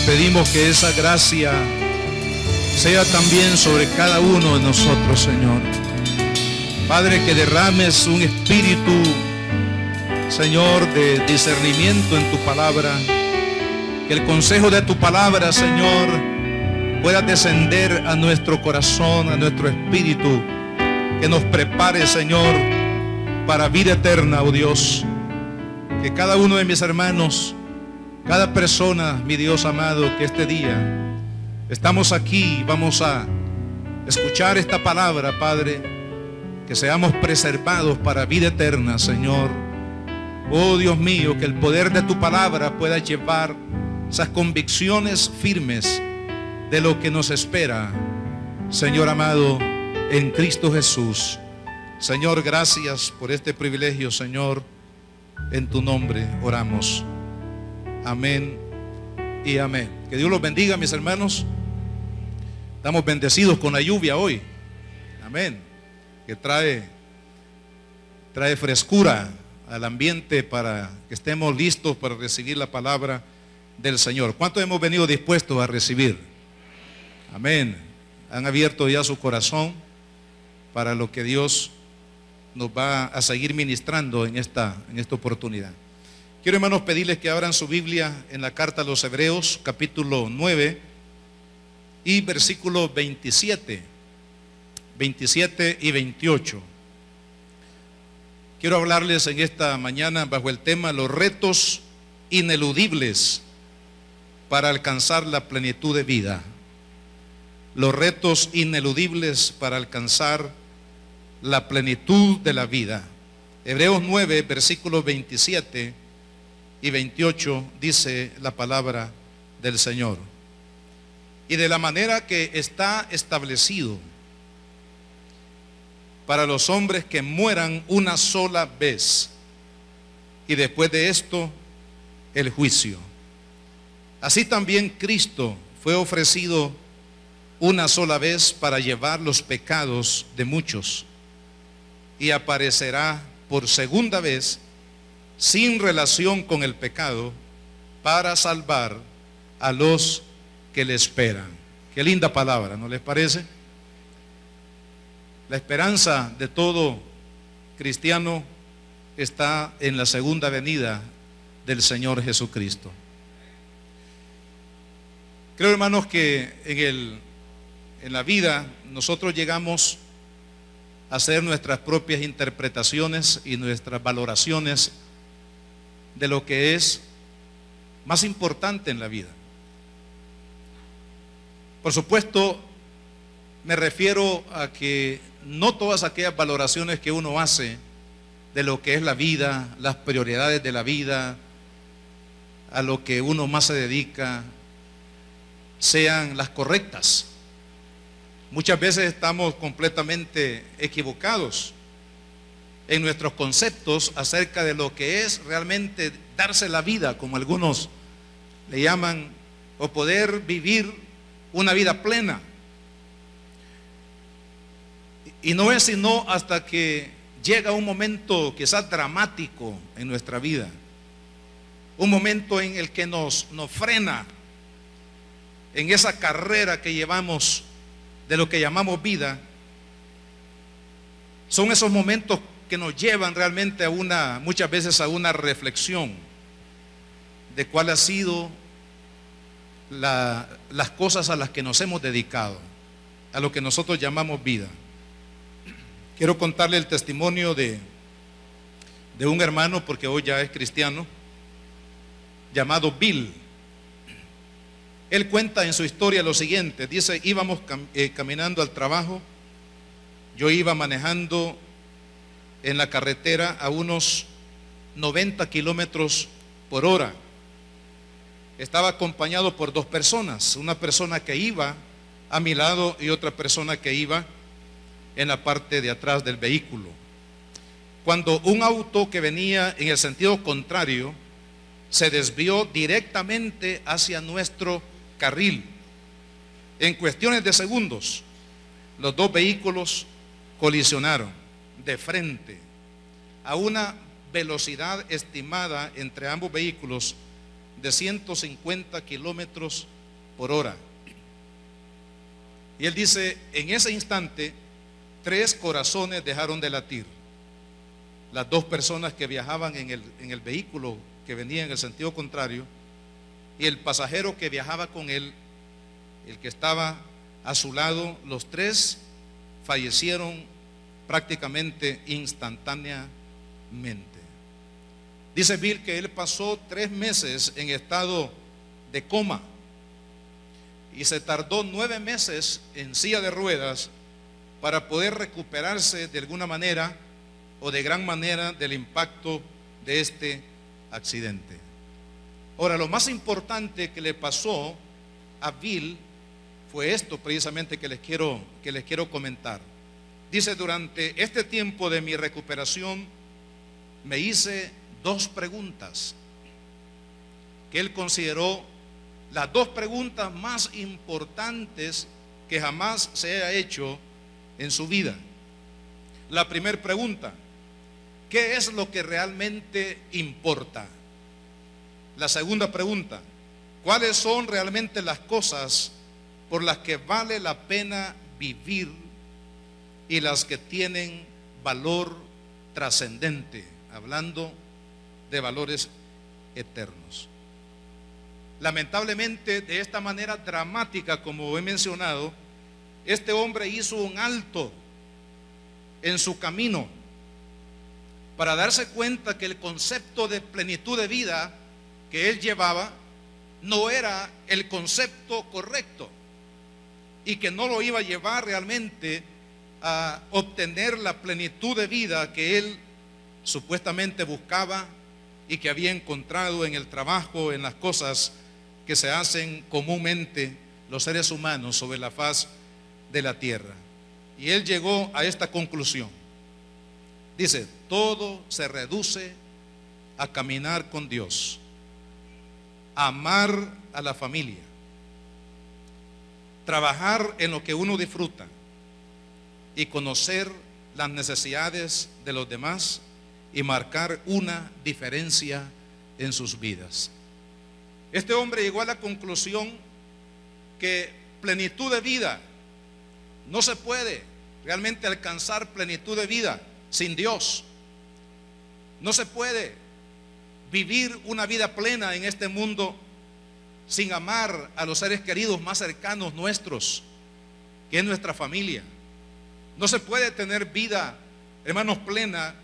pedimos que esa gracia sea también sobre cada uno de nosotros, Señor. Padre, que derrames un espíritu, Señor, de discernimiento en tu palabra. Que el consejo de tu palabra, Señor, pueda descender a nuestro corazón, a nuestro espíritu. Que nos prepare, Señor, para vida eterna, oh Dios. Que cada uno de mis hermanos, cada persona, mi Dios amado, que este día estamos aquí, vamos a escuchar esta palabra, Padre, que seamos preservados para vida eterna, Señor. Oh Dios mío, que el poder de tu palabra pueda llevar esas convicciones firmes de lo que nos espera, Señor amado, en Cristo Jesús. Señor, gracias por este privilegio, Señor. En tu nombre oramos. Amén y amén. Que Dios los bendiga, mis hermanos. Estamos bendecidos con la lluvia hoy. Amén. Que trae frescura al ambiente para que estemos listos para recibir la palabra del Señor. ¿Cuántos hemos venido dispuestos a recibir? Amén. Han abierto ya su corazón para lo que Dios nos va a seguir ministrando en esta oportunidad. Quiero, hermanos, pedirles que abran su Biblia en la carta a los Hebreos, capítulo 9 y versículos 27 y 28. Quiero hablarles en esta mañana bajo el tema los retos ineludibles para alcanzar la plenitud de vida. Los retos ineludibles para alcanzar la plenitud de la vida. Hebreos 9, versículos 27 y 28 dice la palabra del Señor. Y de la manera que está establecido para los hombres que mueran una sola vez, y después de esto el juicio. Así también Cristo fue ofrecido una sola vez para llevar los pecados de muchos, y aparecerá por segunda vez sin relación con el pecado para salvar a los que le esperan. Qué linda palabra, ¿no les parece? La esperanza de todo cristiano está en la segunda venida del Señor Jesucristo. Creo, hermanos, que en la vida nosotros llegamos a hacer nuestras propias interpretaciones y nuestras valoraciones de lo que es más importante en la vida. Por supuesto, me refiero a que no todas aquellas valoraciones que uno hace de lo que es la vida, las prioridades de la vida, a lo que uno más se dedica, sean las correctas. Muchas veces estamos completamente equivocados en nuestros conceptos acerca de lo que es realmente darse la vida, como algunos le llaman, o poder vivir una vida plena. Y no es sino hasta que llega un momento quizás dramático en nuestra vida, un momento en el que nos frena en esa carrera que llevamos de lo que llamamos vida. Son esos momentos que nos llevan realmente a muchas veces a una reflexión de cuál ha sido las cosas a las que nos hemos dedicado, a lo que nosotros llamamos vida. Quiero contarle el testimonio de un hermano, porque hoy ya es cristiano, llamado Bill. Él cuenta en su historia lo siguiente. Dice: íbamos caminando al trabajo. Yo iba manejando en la carretera a unos 90 kilómetros por hora. Estaba acompañado por dos personas, una persona que iba a mi lado y otra persona que iba en la parte de atrás del vehículo. Cuando un auto que venía en el sentido contrario se desvió directamente hacia nuestro carril, en cuestiones de segundos, los dos vehículos colisionaron de frente a una velocidad estimada entre ambos vehículos de 150 kilómetros por hora. Y él dice, en ese instante, 3 corazones dejaron de latir. Las 2 personas que viajaban en el vehículo que venía en el sentido contrario, y el pasajero que viajaba con él, el que estaba a su lado, los 3 fallecieron prácticamente instantáneamente. Dice Bill que él pasó 3 meses en estado de coma y se tardó 9 meses en silla de ruedas para poder recuperarse de alguna manera o de gran manera del impacto de este accidente. Ahora, lo más importante que le pasó a Bill fue esto precisamente que les quiero comentar. Dice, durante este tiempo de mi recuperación me hice 2 preguntas que él consideró las 2 preguntas más importantes que jamás se haya hecho en su vida. La primera pregunta: ¿qué es lo que realmente importa? La segunda pregunta: ¿cuáles son realmente las cosas por las que vale la pena vivir y las que tienen valor trascendente? Hablando de valores eternos. Lamentablemente, de esta manera dramática, como he mencionado, este hombre hizo un alto en su camino para darse cuenta que el concepto de plenitud de vida que él llevaba no era el concepto correcto y que no lo iba a llevar realmente a obtener la plenitud de vida que él supuestamente buscaba y que había encontrado en el trabajo, en las cosas que se hacen comúnmente los seres humanos sobre la faz de la tierra. Y él llegó a esta conclusión. Dice, todo se reduce a caminar con Dios, amar a la familia, trabajar en lo que uno disfruta y conocer las necesidades de los demás y marcar una diferencia en sus vidas. Este hombre llegó a la conclusión que plenitud de vida no se puede realmente alcanzar plenitud de vida sin Dios. No se puede vivir una vida plena en este mundo sin amar a los seres queridos más cercanos nuestros, que es nuestra familia. No se puede tener vida, hermanos, plena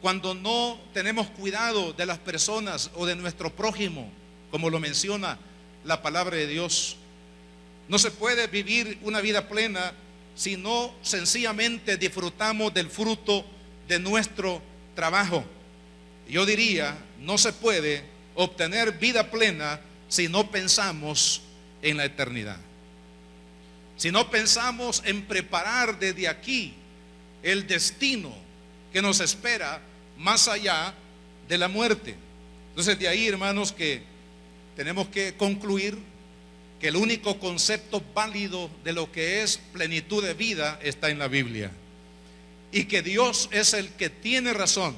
cuando no tenemos cuidado de las personas o de nuestro prójimo, como lo menciona la palabra de Dios. No se puede vivir una vida plena si no sencillamente disfrutamos del fruto de nuestro trabajo. Yo diría, no se puede obtener vida plena si no pensamos en la eternidad. Si no pensamos en preparar desde aquí el destino que nos espera más allá de la muerte. Entonces, de ahí, hermanos, que tenemos que concluir que el único concepto válido de lo que es plenitud de vida está en la Biblia, y que Dios es el que tiene razón,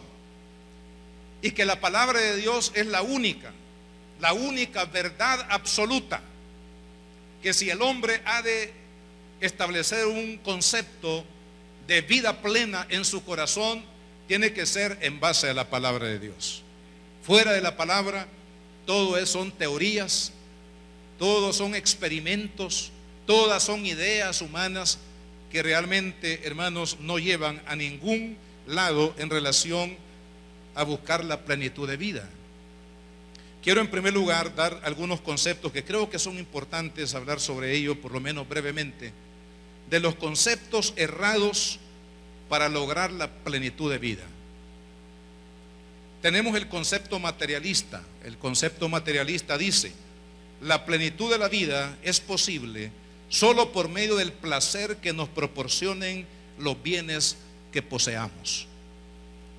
y que la palabra de Dios es la única verdad absoluta, que si el hombre ha de establecer un concepto de vida plena en su corazón, tiene que ser en base a la palabra de Dios. Fuera de la palabra, todo son teorías, todos son experimentos, todas son ideas humanas que realmente, hermanos, no llevan a ningún lado en relación a buscar la plenitud de vida. Quiero en primer lugar dar algunos conceptos que creo que son importantes hablar sobre ello, por lo menos brevemente, de los conceptos errados para lograr la plenitud de vida. Tenemos el concepto materialista. El concepto materialista dice: la plenitud de la vida es posible solo por medio del placer que nos proporcionen los bienes que poseamos.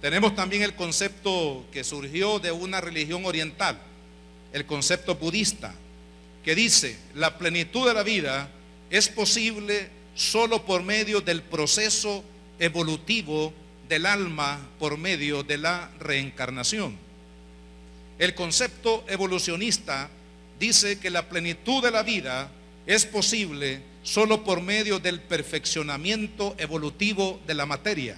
Tenemos también el concepto que surgió de una religión oriental, el concepto budista, que dice: la plenitud de la vida es posible solo por medio del proceso evolutivo del alma por medio de la reencarnación. El concepto evolucionista dice que la plenitud de la vida es posible solo por medio del perfeccionamiento evolutivo de la materia.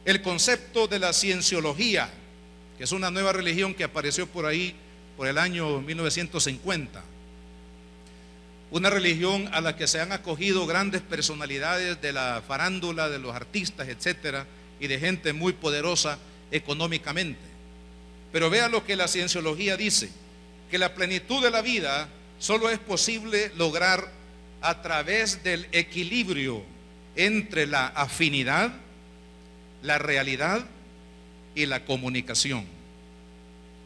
El concepto de la cienciología, que es una nueva religión que apareció por ahí por el año 1950, una religión a la que se han acogido grandes personalidades de la farándula, de los artistas, etcétera, y de gente muy poderosa económicamente. Pero vea lo que la cienciología dice, que la plenitud de la vida solo es posible lograr a través del equilibrio entre la afinidad, la realidad y la comunicación.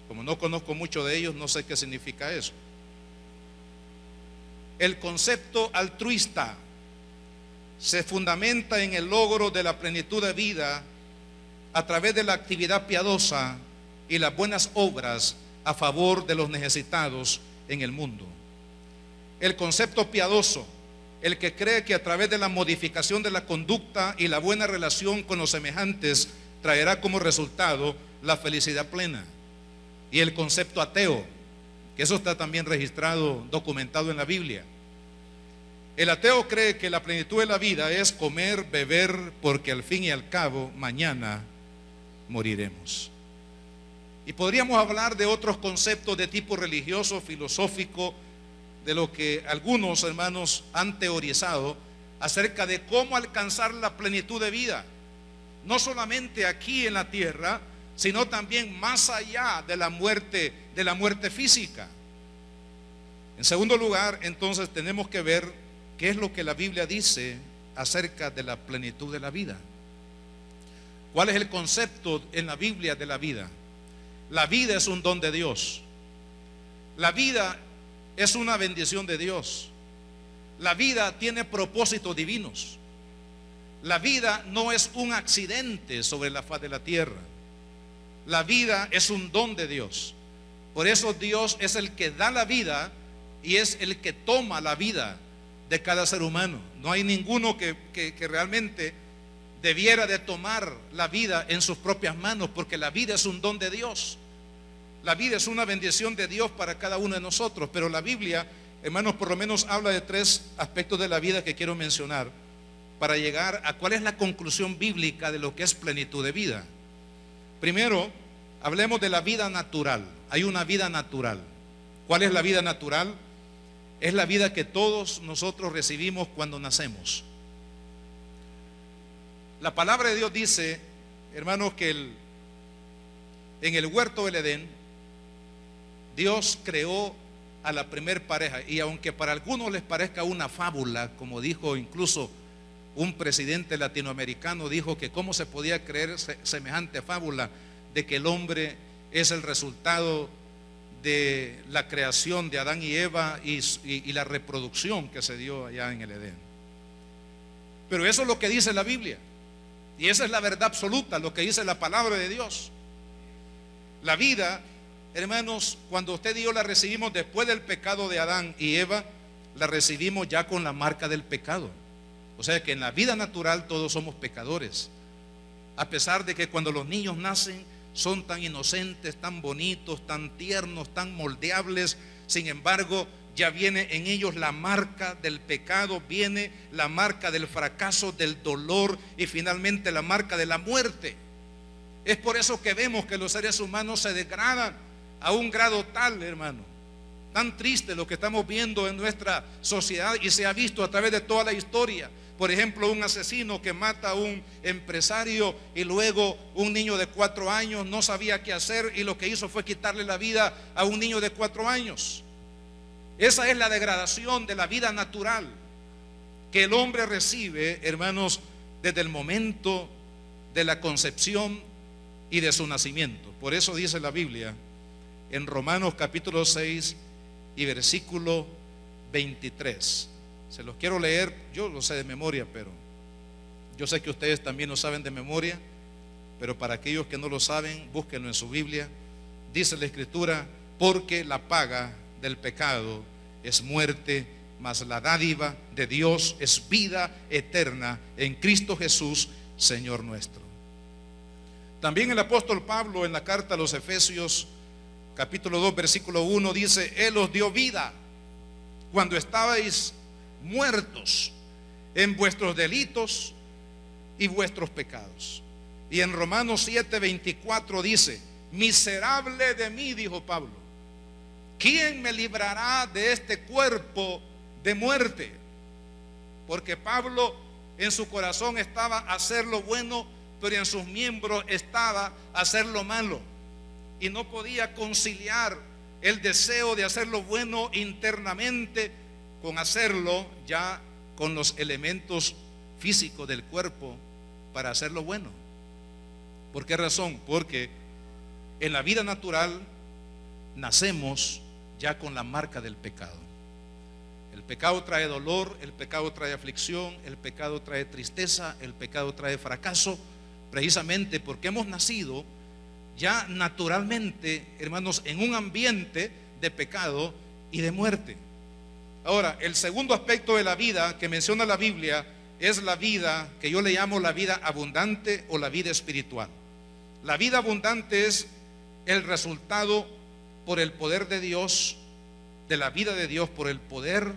Como no conozco mucho de ellos, no sé qué significa eso. El concepto altruista se fundamenta en el logro de la plenitud de vida a través de la actividad piadosa y las buenas obras a favor de los necesitados en el mundo. El concepto piadoso, el que cree que a través de la modificación de la conducta y la buena relación con los semejantes traerá como resultado la felicidad plena. Y el concepto ateo, que eso está también registrado, documentado en la Biblia. El ateo cree que la plenitud de la vida es comer, beber, porque al fin y al cabo mañana moriremos. Y podríamos hablar de otros conceptos de tipo religioso, filosófico, de lo que algunos hermanos han teorizado acerca de cómo alcanzar la plenitud de vida, no solamente aquí en la tierra, sino también más allá de la muerte física. En segundo lugar, entonces tenemos que ver qué es lo que la Biblia dice acerca de la plenitud de la vida. ¿Cuál es el concepto en la Biblia de la vida? La vida es un don de Dios. La vida es una bendición de Dios. La vida tiene propósitos divinos. La vida no es un accidente sobre la faz de la tierra. La vida es un don de Dios. Por eso Dios es el que da la vida y es el que toma la vida de cada ser humano. No hay ninguno que realmente debiera de tomar la vida en sus propias manos, porque la vida es un don de Dios. La vida es una bendición de Dios para cada uno de nosotros. Pero la Biblia, hermanos, por lo menos habla de tres aspectos de la vida que quiero mencionar para llegar a cuál es la conclusión bíblica de lo que es plenitud de vida. Primero, hablemos de la vida natural. Hay una vida natural. ¿Cuál es la vida natural? Es la vida que todos nosotros recibimos cuando nacemos. La palabra de Dios dice, hermanos, que en el huerto del Edén Dios creó a la primer pareja. Y aunque para algunos les parezca una fábula, como dijo incluso un presidente latinoamericano, dijo que cómo se podía creer semejante fábula de que el hombre es el resultado de la creación de Adán y Eva y la reproducción que se dio allá en el Edén. Pero eso es lo que dice la Biblia, y esa es la verdad absoluta, lo que dice la palabra de Dios. La vida, hermanos, cuando usted y yo la recibimos después del pecado de Adán y Eva, la recibimos ya con la marca del pecado. O sea que en la vida natural todos somos pecadores, a pesar de que cuando los niños nacen son tan inocentes, tan bonitos, tan tiernos, tan moldeables. Sin embargo, ya viene en ellos la marca del pecado, viene la marca del fracaso, del dolor y finalmente la marca de la muerte. Es por eso que vemos que los seres humanos se degradan a un grado tal, hermano, tan triste lo que estamos viendo en nuestra sociedad, y se ha visto a través de toda la historia. Por ejemplo, un asesino que mata a un empresario y luego un niño de 4 años no sabía qué hacer y lo que hizo fue quitarle la vida a un niño de 4 años. Esa es la degradación de la vida natural que el hombre recibe, hermanos, desde el momento de la concepción y de su nacimiento. Por eso dice la Biblia en Romanos capítulo 6 y versículo 23. Se los quiero leer, yo lo sé de memoria, pero yo sé que ustedes también lo saben de memoria, pero para aquellos que no lo saben, búsquenlo en su Biblia. Dice la Escritura: porque la paga del pecado es muerte, mas la dádiva de Dios es vida eterna en Cristo Jesús, Señor nuestro. También el apóstol Pablo, en la carta a los Efesios, capítulo 2, versículo 1 dice: Él os dio vida cuando estabais muertos en vuestros delitos y vuestros pecados. Y en Romanos 7, 24 dice: miserable de mí, dijo Pablo, ¿quién me librará de este cuerpo de muerte? Porque Pablo en su corazón estaba hacer lo bueno, pero en sus miembros estaba hacer lo malo, y no podía conciliar el deseo de hacer lo bueno internamente con hacerlo ya con los elementos físicos del cuerpo para hacer lo bueno. ¿Por qué razón? Porque en la vida natural nacemos ya con la marca del pecado. El pecado trae dolor, el pecado trae aflicción, el pecado trae tristeza, el pecado trae fracaso, precisamente porque hemos nacido ya naturalmente, hermanos, en un ambiente de pecado y de muerte. Ahora, el segundo aspecto de la vida que menciona la Biblia es la vida que yo le llamo la vida abundante o la vida espiritual. La vida abundante es el resultado por el poder de Dios, de la vida de Dios, por el poder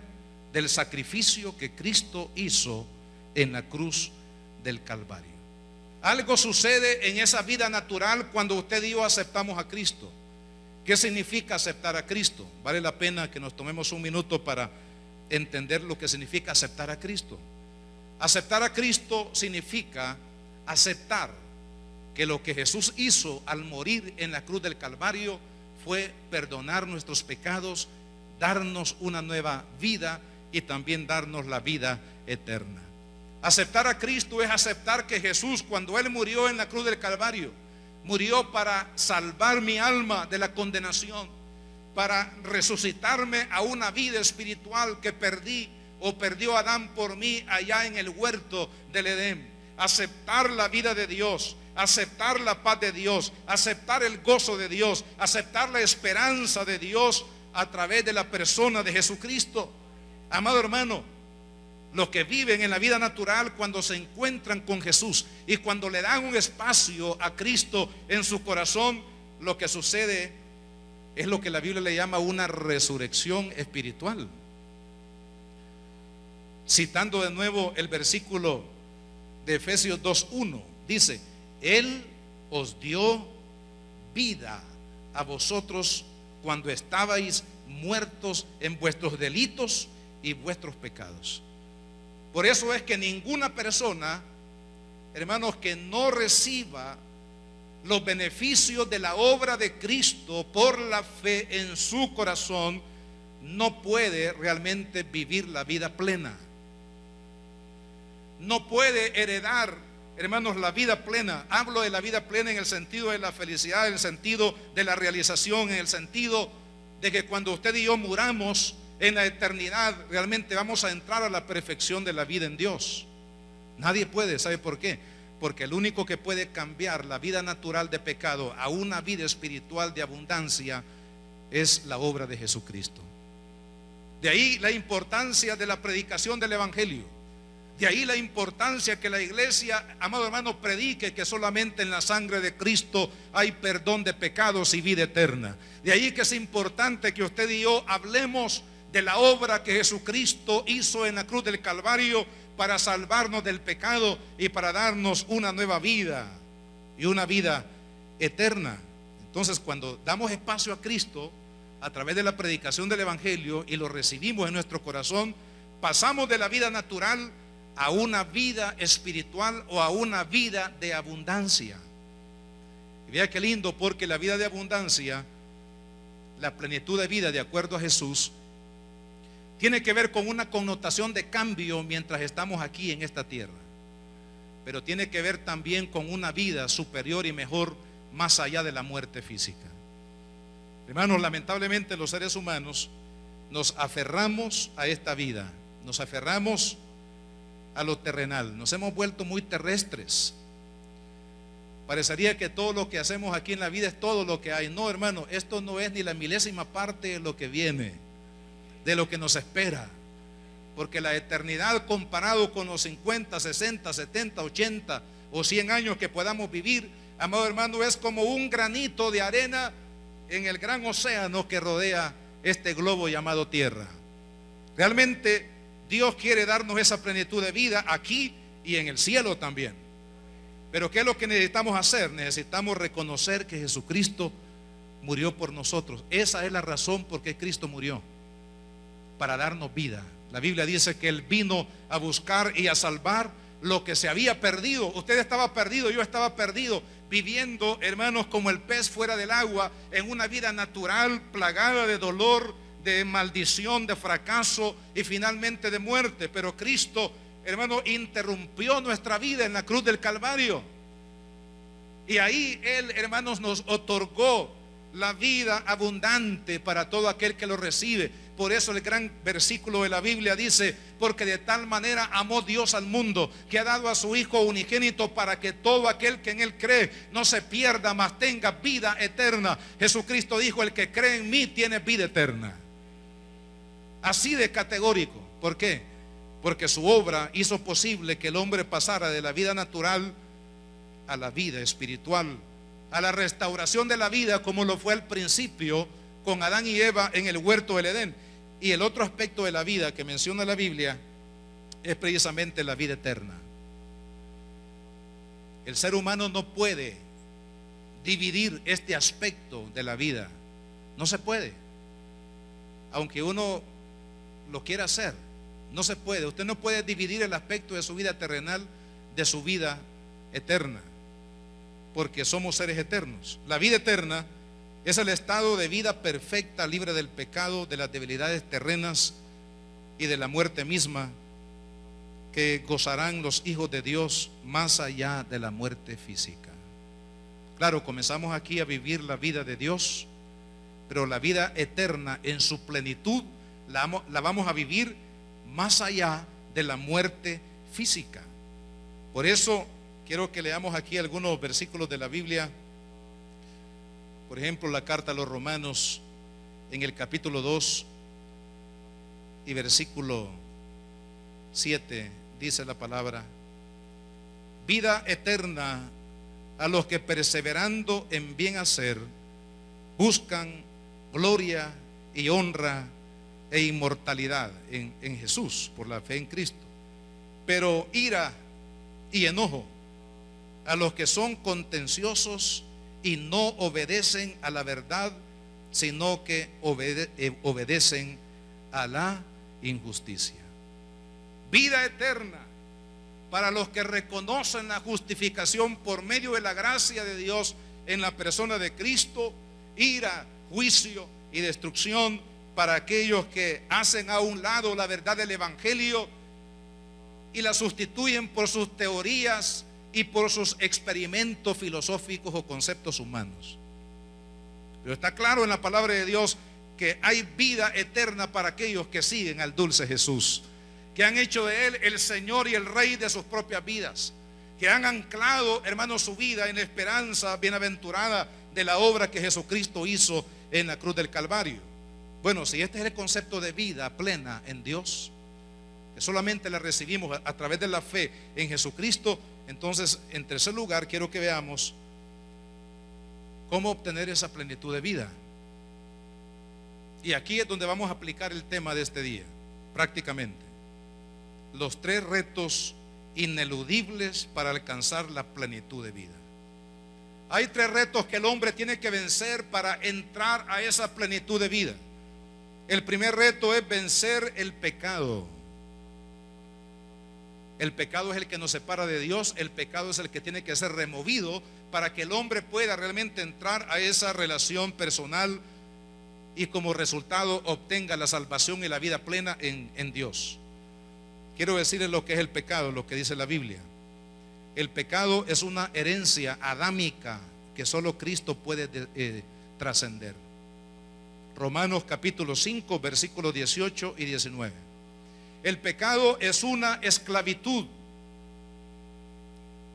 del sacrificio que Cristo hizo en la cruz del Calvario. Algo sucede en esa vida natural cuando usted y yo aceptamos a Cristo. ¿Qué significa aceptar a Cristo? Vale la pena que nos tomemos un minuto para entender lo que significa aceptar a Cristo. Aceptar a Cristo significa aceptar que lo que Jesús hizo al morir en la cruz del Calvario fue perdonar nuestros pecados, darnos una nueva vida y también darnos la vida eterna. Aceptar a Cristo es aceptar que Jesús, cuando Él murió en la cruz del Calvario, murió para salvar mi alma de la condenación, para resucitarme a una vida espiritual que perdí o perdió Adán por mí allá en el huerto del Edén. Aceptar la vida de Dios, aceptar la paz de Dios, aceptar el gozo de Dios, aceptar la esperanza de Dios a través de la persona de Jesucristo. Amado hermano, los que viven en la vida natural, cuando se encuentran con Jesús y cuando le dan un espacio a Cristo en su corazón, lo que sucede es lo que la Biblia le llama una resurrección espiritual. Citando de nuevo el versículo de Efesios 2:1, dice: Él os dio vida a vosotros cuando estabais muertos en vuestros delitos y vuestros pecados. Por eso es que ninguna persona, hermanos, que no reciba los beneficios de la obra de Cristo por la fe en su corazón, no puede realmente vivir la vida plena. No puede heredar, hermanos, la vida plena. Hablo de la vida plena en el sentido de la felicidad, en el sentido de la realización, en el sentido de que cuando usted y yo muramos en la eternidad, realmente vamos a entrar a la perfección de la vida en Dios. Nadie puede, ¿sabe por qué? Porque el único que puede cambiar la vida natural de pecado a una vida espiritual de abundancia es la obra de Jesucristo. De ahí la importancia de la predicación del Evangelio. De ahí la importancia que la iglesia, amado hermano, predique que solamente en la sangre de Cristo hay perdón de pecados y vida eterna. De ahí que es importante que usted y yo hablemos de la obra que Jesucristo hizo en la cruz del Calvario para salvarnos del pecado y para darnos una nueva vida y una vida eterna. Entonces, cuando damos espacio a Cristo a través de la predicación del Evangelio y lo recibimos en nuestro corazón, pasamos de la vida natural a una vida espiritual o a una vida de abundancia. Y vea qué lindo, porque la vida de abundancia, la plenitud de vida de acuerdo a Jesús, tiene que ver con una connotación de cambio mientras estamos aquí en esta tierra, pero tiene que ver también con una vida superior y mejor más allá de la muerte física. Hermanos, lamentablemente los seres humanos nos aferramos a esta vida, nos aferramos a lo terrenal, nos hemos vuelto muy terrestres. Parecería que todo lo que hacemos aquí en la vida es todo lo que hay. No, hermano, esto no es ni la milésima parte de lo que viene, de lo que nos espera, porque la eternidad, comparado con los 50, 60, 70, 80 o 100 años que podamos vivir, amado hermano, es como un granito de arena en el gran océano que rodea este globo llamado Tierra. Realmente Dios quiere darnos esa plenitud de vida aquí y en el cielo también. Pero ¿qué es lo que necesitamos hacer? Necesitamos reconocer que Jesucristo murió por nosotros. Esa es la razón por qué Cristo murió, para darnos vida. La Biblia dice que Él vino a buscar y a salvar lo que se había perdido. Usted estaba perdido, yo estaba perdido, viviendo, hermanos, como el pez fuera del agua, en una vida natural, plagada de dolor, de maldición, de fracaso y finalmente de muerte. Pero Cristo, hermano, interrumpió nuestra vida en la cruz del Calvario. Y ahí Él, hermanos, nos otorgó la vida abundante para todo aquel que lo recibe. Por eso el gran versículo de la Biblia dice: porque de tal manera amó Dios al mundo, que ha dado a su Hijo unigénito, para que todo aquel que en Él cree no se pierda, mas tenga vida eterna. Jesucristo dijo: el que cree en mí tiene vida eterna. Así de categórico. ¿Por qué? Porque su obra hizo posible que el hombre pasara de la vida natural a la vida espiritual, a la restauración de la vida, como lo fue al principio con Adán y Eva en el huerto del Edén. Y el otro aspecto de la vida que menciona la Biblia es precisamente la vida eterna. El ser humano no puede dividir este aspecto de la vida. No se puede. Aunque uno lo quiera hacer, no se puede. Usted no puede dividir el aspecto de su vida terrenal de su vida eterna, porque somos seres eternos. La vida eterna es el estado de vida perfecta, libre del pecado, de las debilidades terrenas y de la muerte misma, que gozarán los hijos de Dios más allá de la muerte física. Claro, comenzamos aquí a vivir la vida de Dios, pero la vida eterna en su plenitud la vamos a vivir más allá de la muerte física. Por eso quiero que leamos aquí algunos versículos de la Biblia. Por ejemplo, la carta a los Romanos, en el capítulo 2 y versículo 7, dice la palabra: vida eterna a los que perseverando en bien hacer buscan gloria y honra e inmortalidad en Jesús, por la fe en Cristo. Pero ira y enojo a los que son contenciosos y no obedecen a la verdad, sino que obedecen a la injusticia. Vida eterna para los que reconocen la justificación por medio de la gracia de Dios en la persona de Cristo. Ira, juicio y destrucción para aquellos que hacen a un lado la verdad del Evangelio y la sustituyen por sus teorías y por sus experimentos filosóficos o conceptos humanos. Pero está claro en la palabra de Dios que hay vida eterna para aquellos que siguen al dulce Jesús, que han hecho de Él el Señor y el Rey de sus propias vidas, que han anclado, hermanos, su vida en la esperanza bienaventurada de la obra que Jesucristo hizo en la cruz del Calvario. Bueno, si este es el concepto de vida plena en Dios, que solamente la recibimos a través de la fe en Jesucristo, entonces, en tercer lugar, quiero que veamos cómo obtener esa plenitud de vida. Y aquí es donde vamos a aplicar el tema de este día, prácticamente. Los 3 retos ineludibles para alcanzar la plenitud de vida. Hay 3 retos que el hombre tiene que vencer para entrar a esa plenitud de vida. El primer reto es vencer el pecado. El pecado es el que nos separa de Dios. El pecado es el que tiene que ser removido para que el hombre pueda realmente entrar a esa relación personal y como resultado obtenga la salvación y la vida plena en Dios. Quiero decirles lo que es el pecado, lo que dice la Biblia. El pecado es una herencia adámica que solo Cristo puede trascender. Romanos capítulo 5, versículos 18 y 19. El pecado es una esclavitud,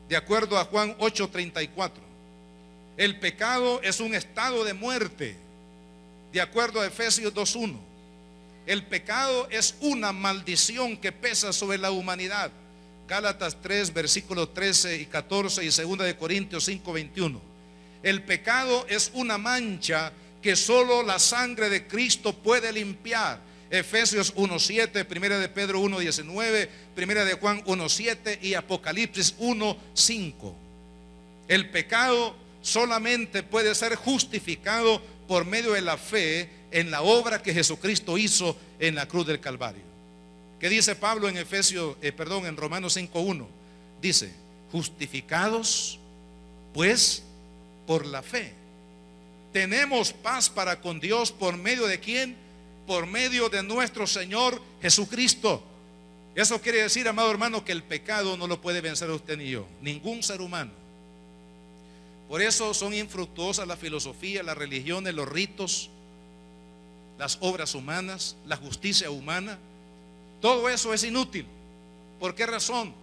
de acuerdo a Juan 8:34. El pecado es un estado de muerte, de acuerdo a Efesios 2:1. El pecado es una maldición que pesa sobre la humanidad, Gálatas 3, versículos 13 y 14 y 2 de Corintios 5:21. El pecado es una mancha que que solo la sangre de Cristo puede limpiar. Efesios 1:7, Primera de Pedro 1:19, Primera de Juan 1:7 y Apocalipsis 1:5. El pecado solamente puede ser justificado por medio de la fe en la obra que Jesucristo hizo en la cruz del Calvario. ¿Qué dice Pablo en en Romanos 5:1? Dice: justificados pues por la fe, tenemos paz para con Dios. ¿Por medio de quién? Por medio de nuestro Señor Jesucristo. Eso quiere decir, amado hermano, que el pecado no lo puede vencer usted ni yo, ningún ser humano. Por eso son infructuosas la filosofía, las religiones, los ritos, las obras humanas, la justicia humana. Todo eso es inútil. ¿Por qué razón?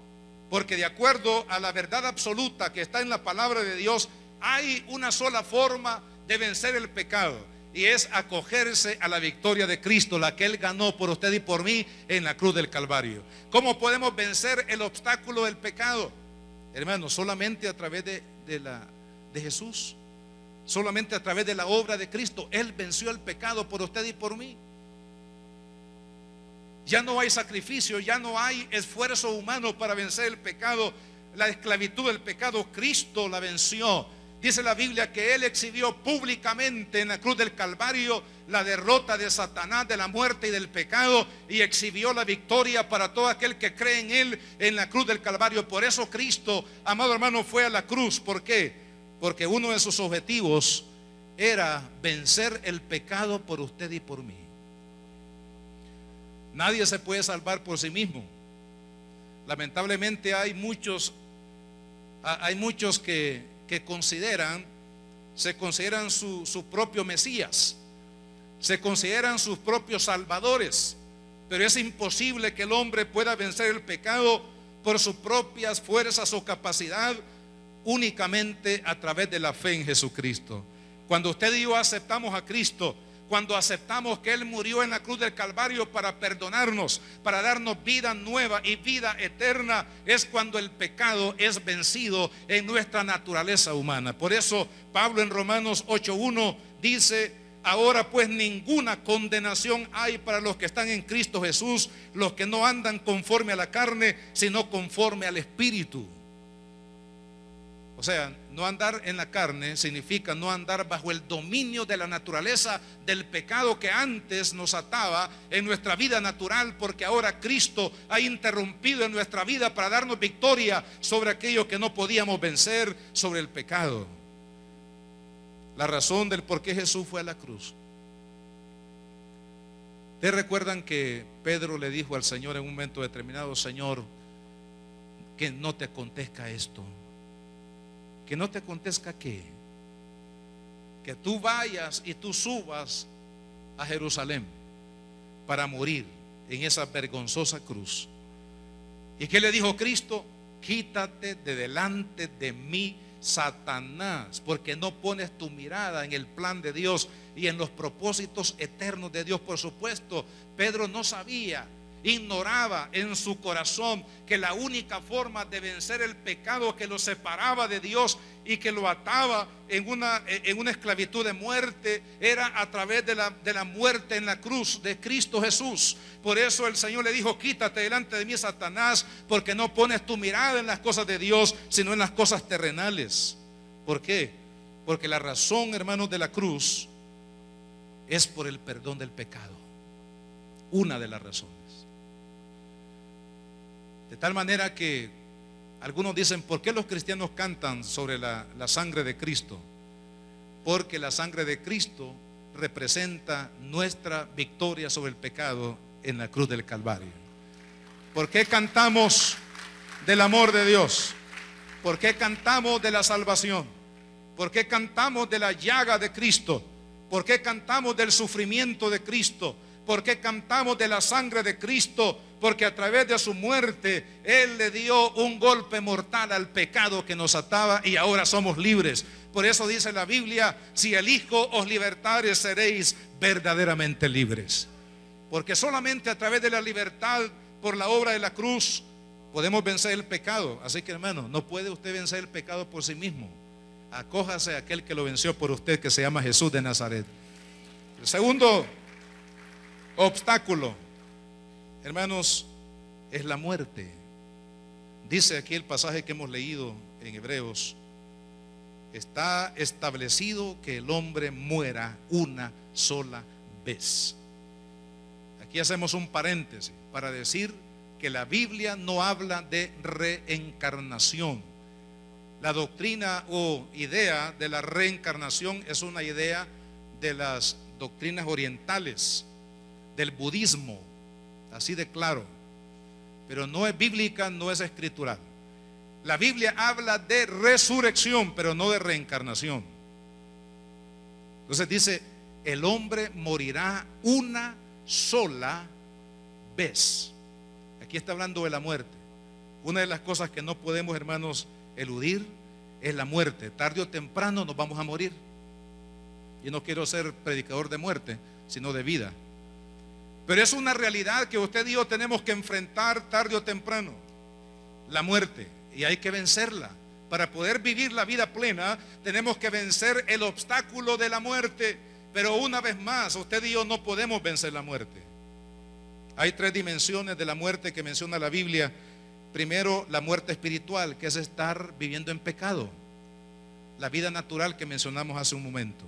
Porque de acuerdo a la verdad absoluta que está en la palabra de Dios, hay una sola forma de vencer el pecado, y es acogerse a la victoria de Cristo, la que Él ganó por usted y por mí en la cruz del Calvario. ¿Cómo podemos vencer el obstáculo del pecado? Hermanos, solamente a través de Jesús, solamente a través de la obra de Cristo. Él venció el pecado por usted y por mí. Ya no hay sacrificio, ya no hay esfuerzo humano para vencer el pecado, la esclavitud del pecado. Cristo la venció. Dice la Biblia que Él exhibió públicamente en la cruz del Calvario la derrota de Satanás, de la muerte y del pecado, y exhibió la victoria para todo aquel que cree en Él en la cruz del Calvario. Por eso Cristo, amado hermano, fue a la cruz. ¿Por qué? Porque uno de sus objetivos era vencer el pecado por usted y por mí. Nadie se puede salvar por sí mismo. Lamentablemente hay muchos que se consideran su propio Mesías, se consideran sus propios salvadores, pero es imposible que el hombre pueda vencer el pecado por sus propias fuerzas o capacidad, únicamente a través de la fe en Jesucristo. Cuando usted y yo aceptamos a Cristo, cuando aceptamos que Él murió en la cruz del Calvario para perdonarnos, para darnos vida nueva y vida eterna, es cuando el pecado es vencido en nuestra naturaleza humana. Por eso Pablo en Romanos 8:1 dice: ahora pues ninguna condenación hay para los que están en Cristo Jesús, los que no andan conforme a la carne, sino conforme al Espíritu. O sea, no andar en la carne significa no andar bajo el dominio de la naturaleza del pecado que antes nos ataba en nuestra vida natural, porque ahora Cristo ha interrumpido en nuestra vida para darnos victoria sobre aquello que no podíamos vencer, sobre el pecado. La razón del por qué Jesús fue a la cruz. ¿Ustedes recuerdan que Pedro le dijo al Señor en un momento determinado: Señor, que no te acontezca esto? Que no te acontezca que tú vayas y tú subas a Jerusalén para morir en esa vergonzosa cruz. ¿Y qué le dijo Cristo? Quítate de delante de mí, Satanás, porque no pones tu mirada en el plan de Dios y en los propósitos eternos de Dios. Por supuesto, Pedro no sabía, ignoraba en su corazón que la única forma de vencer el pecado que lo separaba de Dios y que lo ataba en una esclavitud de muerte era a través de la muerte en la cruz de Cristo Jesús. Por eso el Señor le dijo: quítate delante de mí, Satanás, porque no pones tu mirada en las cosas de Dios, sino en las cosas terrenales. ¿Por qué? Porque la razón, hermanos, de la cruz es por el perdón del pecado. Una de las razones. De tal manera que algunos dicen: ¿por qué los cristianos cantan sobre la sangre de Cristo? Porque la sangre de Cristo representa nuestra victoria sobre el pecado en la cruz del Calvario. ¿Por qué cantamos del amor de Dios? ¿Por qué cantamos de la salvación? ¿Por qué cantamos de la llaga de Cristo? ¿Por qué cantamos del sufrimiento de Cristo? ¿Por qué cantamos de la sangre de Cristo? Porque a través de su muerte Él le dio un golpe mortal al pecado que nos ataba y ahora somos libres. Por eso dice la Biblia: si el Hijo os libertare, seréis verdaderamente libres. Porque solamente a través de la libertad por la obra de la cruz podemos vencer el pecado. Así que, hermano, no puede usted vencer el pecado por sí mismo. Acójase a aquel que lo venció por usted, que se llama Jesús de Nazaret. El segundo obstáculo, hermanos, es la muerte. Dice aquí el pasaje que hemos leído en Hebreos: está establecido que el hombre muera una sola vez. Aquí hacemos un paréntesis para decir que la Biblia no habla de reencarnación. La doctrina o idea de la reencarnación es una idea de las doctrinas orientales, del budismo, así de claro, pero no es bíblica, no es escritural. La Biblia habla de resurrección, pero no de reencarnación. Entonces dice: el hombre morirá una sola vez. Aquí está hablando de la muerte. Una de las cosas que no podemos, hermanos, eludir es la muerte. Tarde o temprano nos vamos a morir. Y no quiero ser predicador de muerte, sino de vida. Pero es una realidad que usted y yo tenemos que enfrentar tarde o temprano: la muerte. Y hay que vencerla. Para poder vivir la vida plena, tenemos que vencer el obstáculo de la muerte. Pero una vez más, usted y yo no podemos vencer la muerte. Hay tres dimensiones de la muerte que menciona la Biblia. Primero, la muerte espiritual, que es estar viviendo en pecado. La vida natural que mencionamos hace un momento.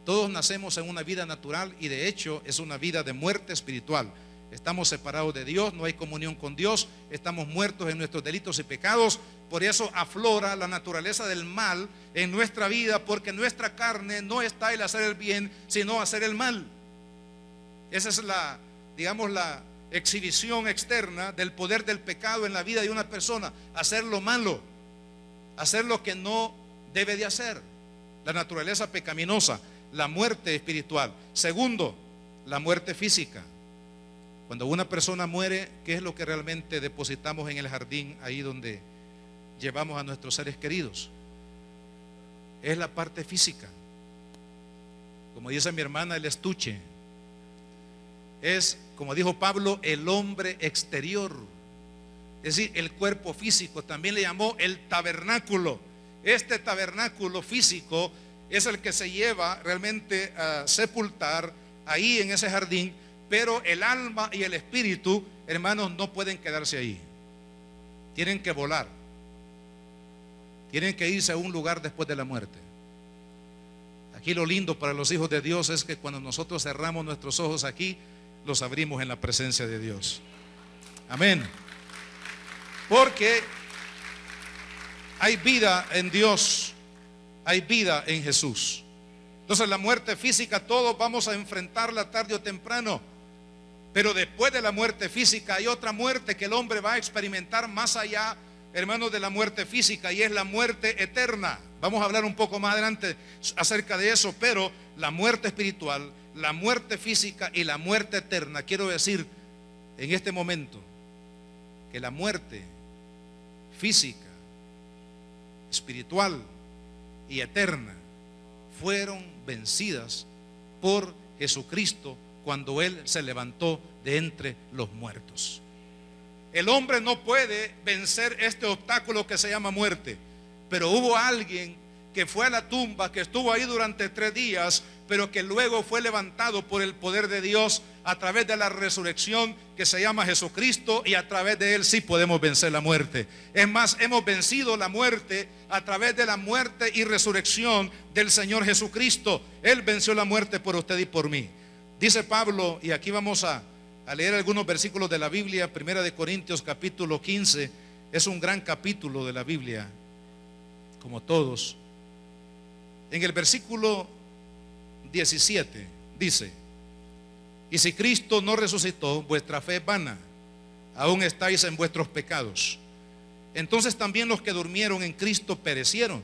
Todos nacemos en una vida natural y de hecho es una vida de muerte espiritual. Estamos separados de Dios, no hay comunión con Dios, estamos muertos en nuestros delitos y pecados. Por eso aflora la naturaleza del mal en nuestra vida, porque nuestra carne no está en hacer el bien, sino hacer el mal. Esa es la, digamos, la exhibición externa del poder del pecado en la vida de una persona: hacer lo malo, hacer lo que no debe de hacer. La naturaleza pecaminosa, la muerte espiritual. Segundo, la muerte física. Cuando una persona muere, ¿qué es lo que realmente depositamos en el jardín, ahí donde llevamos a nuestros seres queridos? Es la parte física. Como dice mi hermana, el estuche. Es, como dijo Pablo, el hombre exterior. Es decir, el cuerpo físico. También le llamó el tabernáculo. Este tabernáculo físico es el que se lleva realmente a sepultar ahí en ese jardín. Pero el alma y el espíritu, hermanos, no pueden quedarse ahí. Tienen que volar. Tienen que irse a un lugar después de la muerte. Aquí lo lindo para los hijos de Dios es que cuando nosotros cerramos nuestros ojos aquí, los abrimos en la presencia de Dios. Amén. Porque hay vida en Dios, hay vida en Jesús. Entonces la muerte física todos vamos a enfrentarla tarde o temprano. Pero después de la muerte física hay otra muerte que el hombre va a experimentar más allá, hermanos, de la muerte física, y es la muerte eterna. Vamos a hablar un poco más adelante acerca de eso, pero la muerte espiritual, la muerte física y la muerte eterna. Quiero decir en este momento que la muerte física, espiritual y eterna fueron vencidas por Jesucristo cuando Él se levantó de entre los muertos. El hombre no puede vencer este obstáculo que se llama muerte, pero hubo alguien que fue a la tumba, que estuvo ahí durante 3 días, pero que luego fue levantado por el poder de Dios a través de la resurrección que se llama Jesucristo, y a través de Él sí podemos vencer la muerte. Es más, hemos vencido la muerte a través de la muerte y resurrección del Señor Jesucristo. Él venció la muerte por usted y por mí. Dice Pablo, y aquí vamos a leer algunos versículos de la Biblia. Primera de Corintios capítulo 15, es un gran capítulo de la Biblia, como todos. En el versículo 17 dice: y si Cristo no resucitó, vuestra fe es vana, aún estáis en vuestros pecados. Entonces también los que durmieron en Cristo perecieron.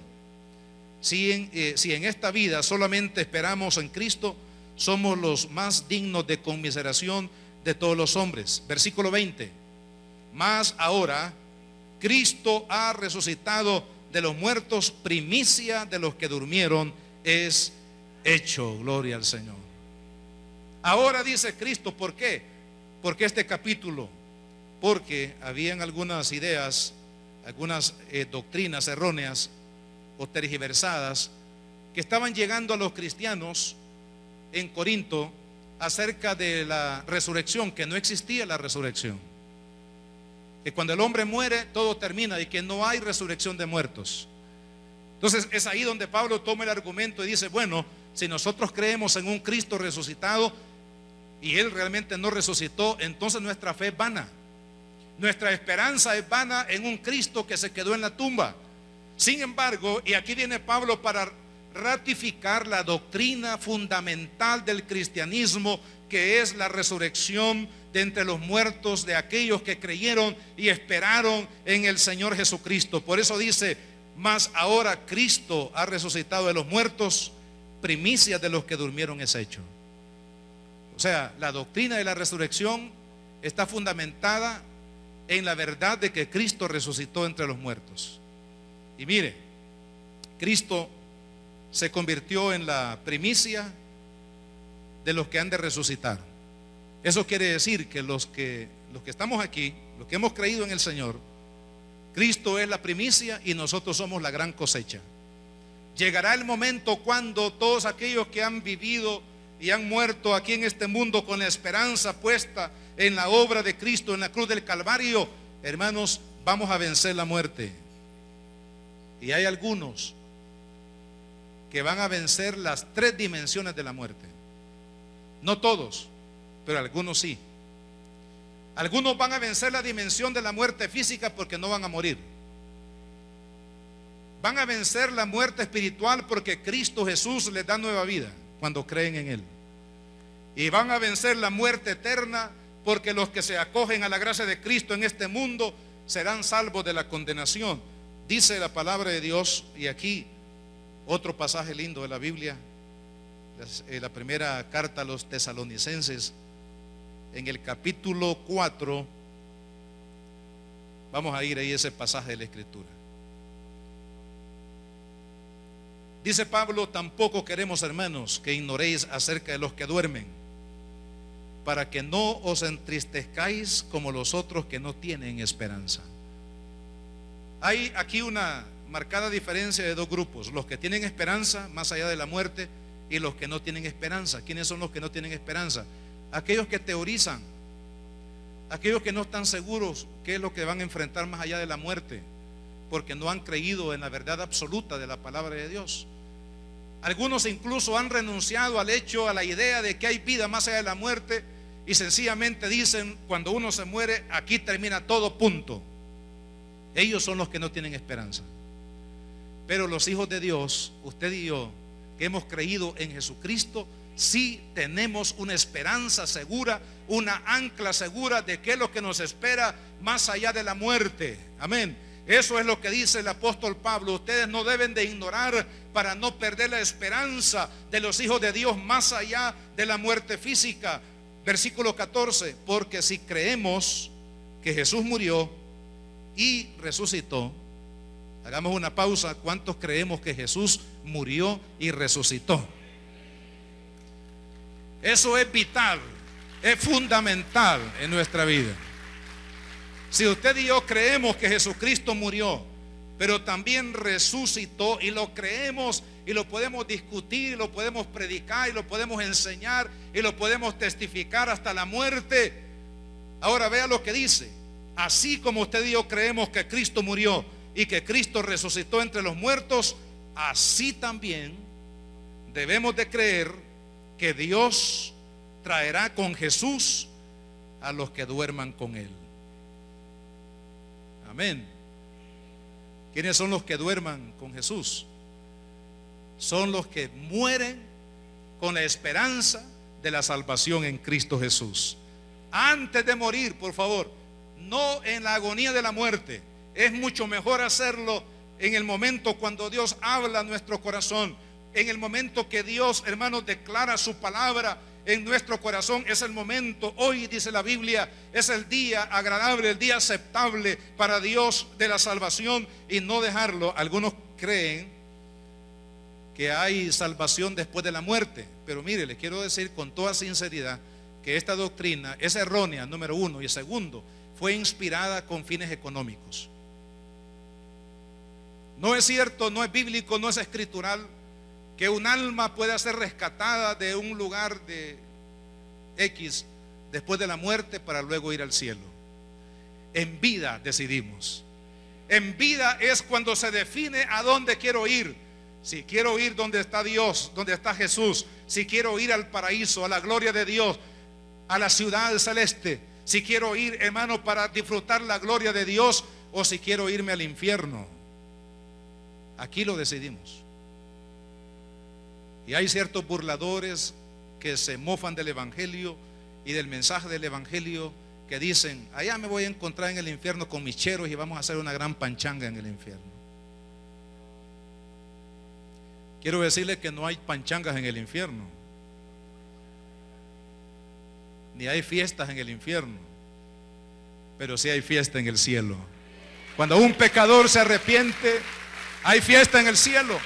Si en esta vida solamente esperamos en Cristo, somos los más dignos de conmiseración de todos los hombres. Versículo 20: mas ahora Cristo ha resucitado de los muertos, primicia de los que durmieron es hecho. Gloria al Señor. Ahora dice Cristo. ¿Por qué? Porque este capítulo, porque habían algunas ideas, algunas doctrinas erróneas o tergiversadas que estaban llegando a los cristianos, en Corinto acerca de la resurrección, que no existía la resurrección, que cuando el hombre muere todo termina y que no hay resurrección de muertos. Entonces es ahí donde Pablo toma el argumento y dice, bueno, si nosotros creemos en un Cristo resucitado y Él realmente no resucitó, entonces nuestra fe es vana. Nuestra esperanza es vana en un Cristo que se quedó en la tumba. Sin embargo, y aquí viene Pablo para ratificar la doctrina fundamental del cristianismo, que es la resurrección de entre los muertos de aquellos que creyeron y esperaron en el Señor Jesucristo. Por eso dice, mas ahora Cristo ha resucitado de los muertos, primicias de los que durmieron es hecho. O sea, la doctrina de la resurrección está fundamentada en la verdad de que Cristo resucitó entre los muertos. Y mire, Cristo se convirtió en la primicia de los que han de resucitar. Eso quiere decir que los que estamos aquí, los que hemos creído en el Señor, Cristo es la primicia y nosotros somos la gran cosecha. Llegará el momento cuando todos aquellos que han vivido y han muerto aquí en este mundo con la esperanza puesta en la obra de Cristo en la cruz del Calvario, hermanos, vamos a vencer la muerte. Y hay algunos que van a vencer las 3 dimensiones de la muerte. No todos, pero algunos sí. Algunos van a vencer la dimensión de la muerte física porque no van a morir. Van a vencer la muerte espiritual porque Cristo Jesús les da nueva vida cuando creen en Él. Y van a vencer la muerte eterna porque los que se acogen a la gracia de Cristo en este mundo serán salvos de la condenación. Dice la palabra de Dios, y aquí otro pasaje lindo de la Biblia, la primera carta a los tesalonicenses, en el capítulo 4, vamos a ir ahí a ese pasaje de la Escritura. Dice Pablo, tampoco queremos, hermanos, que ignoréis acerca de los que duermen, para que no os entristezcáis como los otros que no tienen esperanza. Hay aquí una marcada diferencia de 2 grupos: los que tienen esperanza más allá de la muerte y los que no tienen esperanza. ¿Quiénes son los que no tienen esperanza? Aquellos que teorizan, aquellos que no están seguros qué es lo que van a enfrentar más allá de la muerte, porque no han creído en la verdad absoluta de la palabra de Dios. Algunos incluso han renunciado al hecho, a la idea de que hay vida más allá de la muerte, y sencillamente dicen, cuando uno se muere, aquí termina todo, punto. Ellos son los que no tienen esperanza. Pero los hijos de Dios, usted y yo, que hemos creído en Jesucristo, sí tenemos una esperanza segura, una ancla segura de qué es lo que nos espera más allá de la muerte. Amén. Eso es lo que dice el apóstol Pablo. Ustedes no deben de ignorar para no perder la esperanza de los hijos de Dios más allá de la muerte física. Versículo 14, porque si creemos que Jesús murió y resucitó, hagamos una pausa. ¿Cuántos creemos que Jesús murió y resucitó? Eso es vital, es fundamental en nuestra vida. Si usted y yo creemos que Jesucristo murió, pero también resucitó, y lo creemos y lo podemos discutir, y lo podemos predicar y lo podemos enseñar y lo podemos testificar hasta la muerte. Ahora vea lo que dice: así como usted y yo creemos que Cristo murió y que Cristo resucitó entre los muertos, así también debemos de creer que Dios traerá con Jesús a los que duerman con Él. Amén. ¿Quiénes son los que duerman con Jesús? Son los que mueren con la esperanza de la salvación en Cristo Jesús. Antes de morir, por favor, no en la agonía de la muerte. Es mucho mejor hacerlo en el momento cuando Dios habla a nuestro corazón. En el momento que Dios, hermanos, declara su palabra en nuestro corazón, es el momento. Hoy, dice la Biblia, es el día agradable, el día aceptable para Dios de la salvación, y no dejarlo. Algunos creen que hay salvación después de la muerte, pero mire, le quiero decir con toda sinceridad que esta doctrina es errónea, número 1, y segundo, fue inspirada con fines económicos. No es cierto, no es bíblico, no es escritural que un alma pueda ser rescatada de un lugar de X después de la muerte para luego ir al cielo. En vida decidimos. En vida es cuando se define a dónde quiero ir. Si quiero ir donde está Dios, donde está Jesús, si quiero ir al paraíso, a la gloria de Dios, a la ciudad celeste, si quiero ir, hermano, para disfrutar la gloria de Dios, o si quiero irme al infierno. Aquí lo decidimos. Y hay ciertos burladores que se mofan del evangelio y del mensaje del evangelio, que dicen: allá me voy a encontrar en el infierno con mis cheros y vamos a hacer una gran panchanga en el infierno. Quiero decirle que no hay panchangas en el infierno, ni hay fiestas en el infierno, pero sí hay fiesta en el cielo. Cuando un pecador se arrepiente, hay fiesta en el cielo.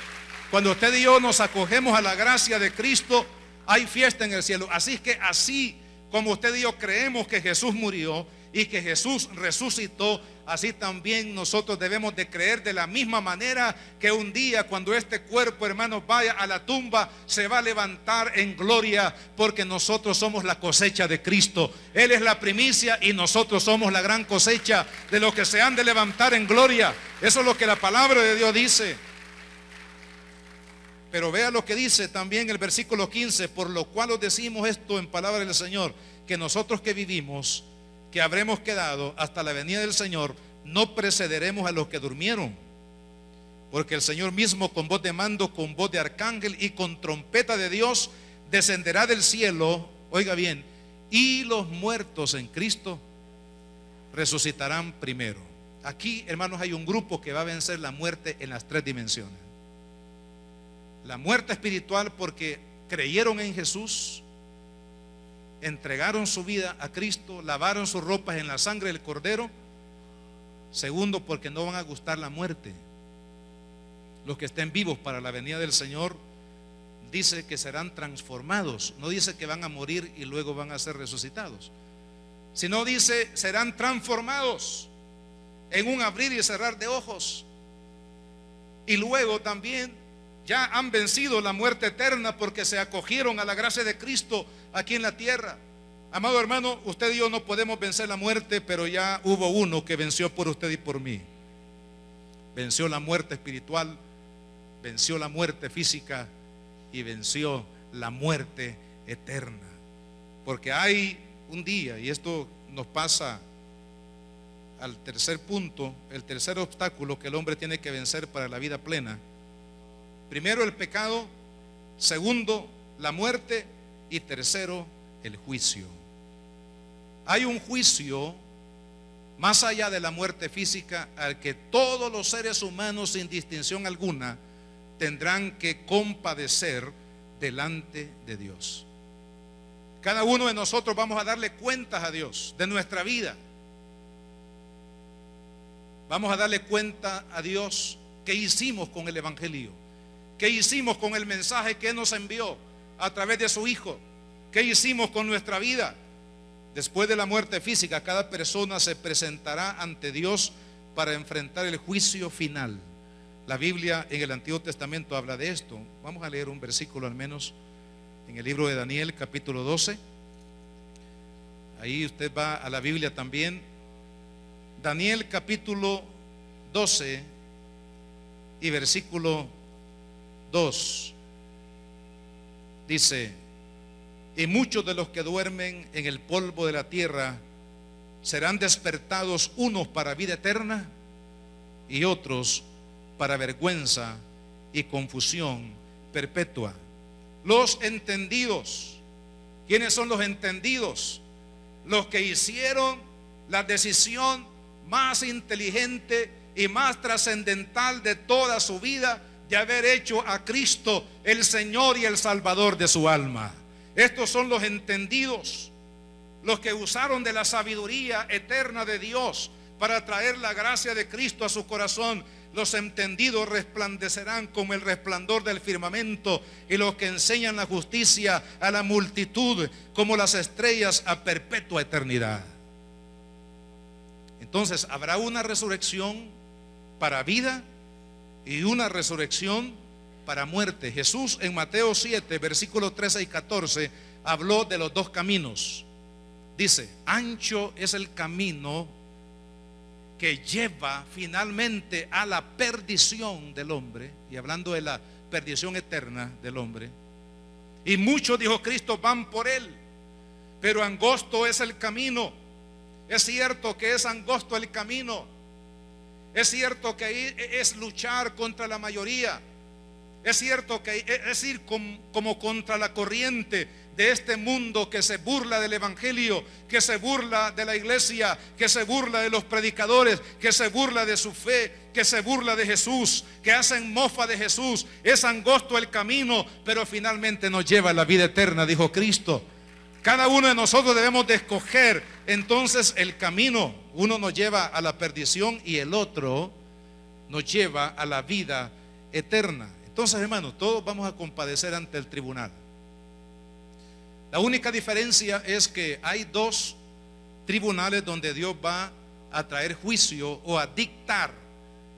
Cuando usted y yo nos acogemos a la gracia de Cristo, hay fiesta en el cielo. Así que así como usted y yo creemos que Jesús murió y que Jesús resucitó, así también nosotros debemos de creer de la misma manera que un día, cuando este cuerpo, hermanos, vaya a la tumba, se va a levantar en gloria, porque nosotros somos la cosecha de Cristo. Él es la primicia y nosotros somos la gran cosecha de los que se han de levantar en gloria. Eso es lo que la palabra de Dios dice. Pero vea lo que dice también el versículo 15: por lo cual os decimos esto en palabra del Señor, que nosotros que vivimos, que habremos quedado hasta la venida del Señor, no precederemos a los que durmieron. Porque el Señor mismo, con voz de mando, con voz de arcángel y con trompeta de Dios, descenderá del cielo, oiga bien, y los muertos en Cristo resucitarán primero. Aquí, hermanos, hay un grupo que va a vencer la muerte en las tres dimensiones. La muerte espiritual, porque creyeron en Jesús, entregaron su vida a Cristo, lavaron sus ropas en la sangre del Cordero. Segundo, porque no van a gustar la muerte. Los que estén vivos para la venida del Señor, dice que serán transformados. No dice que van a morir y luego van a ser resucitados, sino dice serán transformados en un abrir y cerrar de ojos. Y luego también ya han vencido la muerte eterna, porque se acogieron a la gracia de Cristo aquí en la tierra. Amado hermano, usted y yo no podemos vencer la muerte, pero ya hubo uno que venció por usted y por mí. Venció la muerte espiritual, venció la muerte física y venció la muerte eterna. Porque hay un día, y esto nos pasa al tercer punto, el tercer obstáculo que el hombre tiene que vencer para la vida plena. Primero, el pecado; segundo, la muerte; y tercero, el juicio. Hay un juicio más allá de la muerte física, al que todos los seres humanos, sin distinción alguna, tendrán que compadecer delante de Dios. Cada uno de nosotros vamos a darle cuentas a Dios de nuestra vida. Vamos a darle cuenta a Dios qué hicimos con el evangelio, qué hicimos con el mensaje que Él nos envió a través de su Hijo, qué hicimos con nuestra vida. Después de la muerte física, cada persona se presentará ante Dios para enfrentar el juicio final. La Biblia en el Antiguo Testamento habla de esto. Vamos a leer un versículo al menos en el libro de Daniel, capítulo 12. Ahí usted va a la Biblia también. Daniel capítulo 12 y versículo 2 dice: y muchos de los que duermen en el polvo de la tierra serán despertados, unos para vida eterna y otros para vergüenza y confusión perpetua. Los entendidos. ¿Quiénes son los entendidos? Los que hicieron la decisión más inteligente y más trascendental de toda su vida, de haber hecho a Cristo el Señor y el Salvador de su alma. Estos son los entendidos, los que usaron de la sabiduría eterna de Dios para traer la gracia de Cristo a su corazón. Los entendidos resplandecerán como el resplandor del firmamento, y los que enseñan la justicia a la multitud como las estrellas a perpetua eternidad. Entonces habrá una resurrección para vida y una resurrección para muerte. Jesús en Mateo 7, versículos 13 y 14, habló de los dos caminos. Dice: ancho es el camino que lleva finalmente a la perdición del hombre, y hablando de la perdición eterna del hombre, y muchos, dijo Cristo, van por él, pero angosto es el camino. Es cierto que es angosto el camino, es cierto que es luchar contra la mayoría, es cierto que es ir como contra la corriente de este mundo que se burla del evangelio, que se burla de la iglesia, que se burla de los predicadores, que se burla de su fe, que se burla de Jesús, que hacen mofa de Jesús. Es angosto el camino, pero finalmente nos lleva a la vida eterna, dijo Cristo. Cada uno de nosotros debemos de escoger entonces el camino. Uno nos lleva a la perdición y el otro nos lleva a la vida eterna. Entonces, hermanos, todos vamos a compadecer ante el tribunal. La única diferencia es que hay dos tribunales donde Dios va a traer juicio o a dictar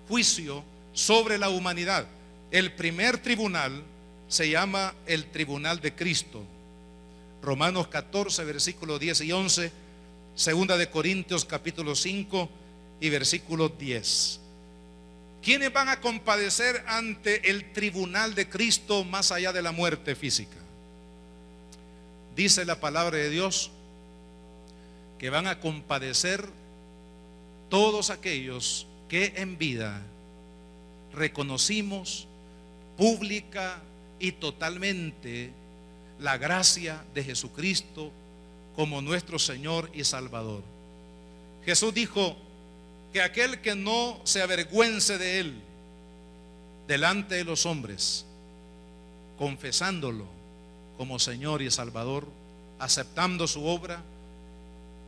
juicio sobre la humanidad. El primer tribunal se llama el tribunal de Cristo. Romanos 14, versículos 10 y 11, segunda de Corintios capítulo 5 y versículo 10. ¿Quiénes van a compadecer ante el tribunal de Cristo más allá de la muerte física? Dice la palabra de Dios que van a compadecer todos aquellos que en vida reconocimos pública y totalmente la gracia de Jesucristo como nuestro Señor y Salvador. Jesús dijo que aquel que no se avergüence de Él delante de los hombres, confesándolo como Señor y Salvador, aceptando su obra,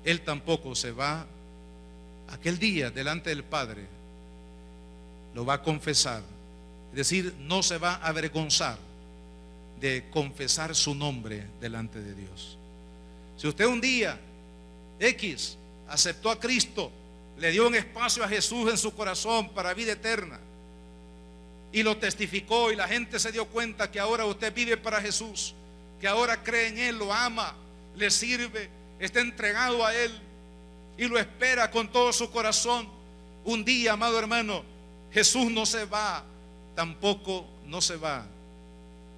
Él tampoco se va aquel día delante del Padre, lo va a confesar. Es decir, no se va a avergonzar de confesar su nombre delante de Dios. Si usted un día X aceptó a Cristo, le dio un espacio a Jesús en su corazón para vida eterna, y lo testificó, y la gente se dio cuenta que ahora usted vive para Jesús, que ahora cree en Él, lo ama, le sirve, está entregado a Él y lo espera con todo su corazón. Un día, amado hermano, Jesús no se va, tampoco no se va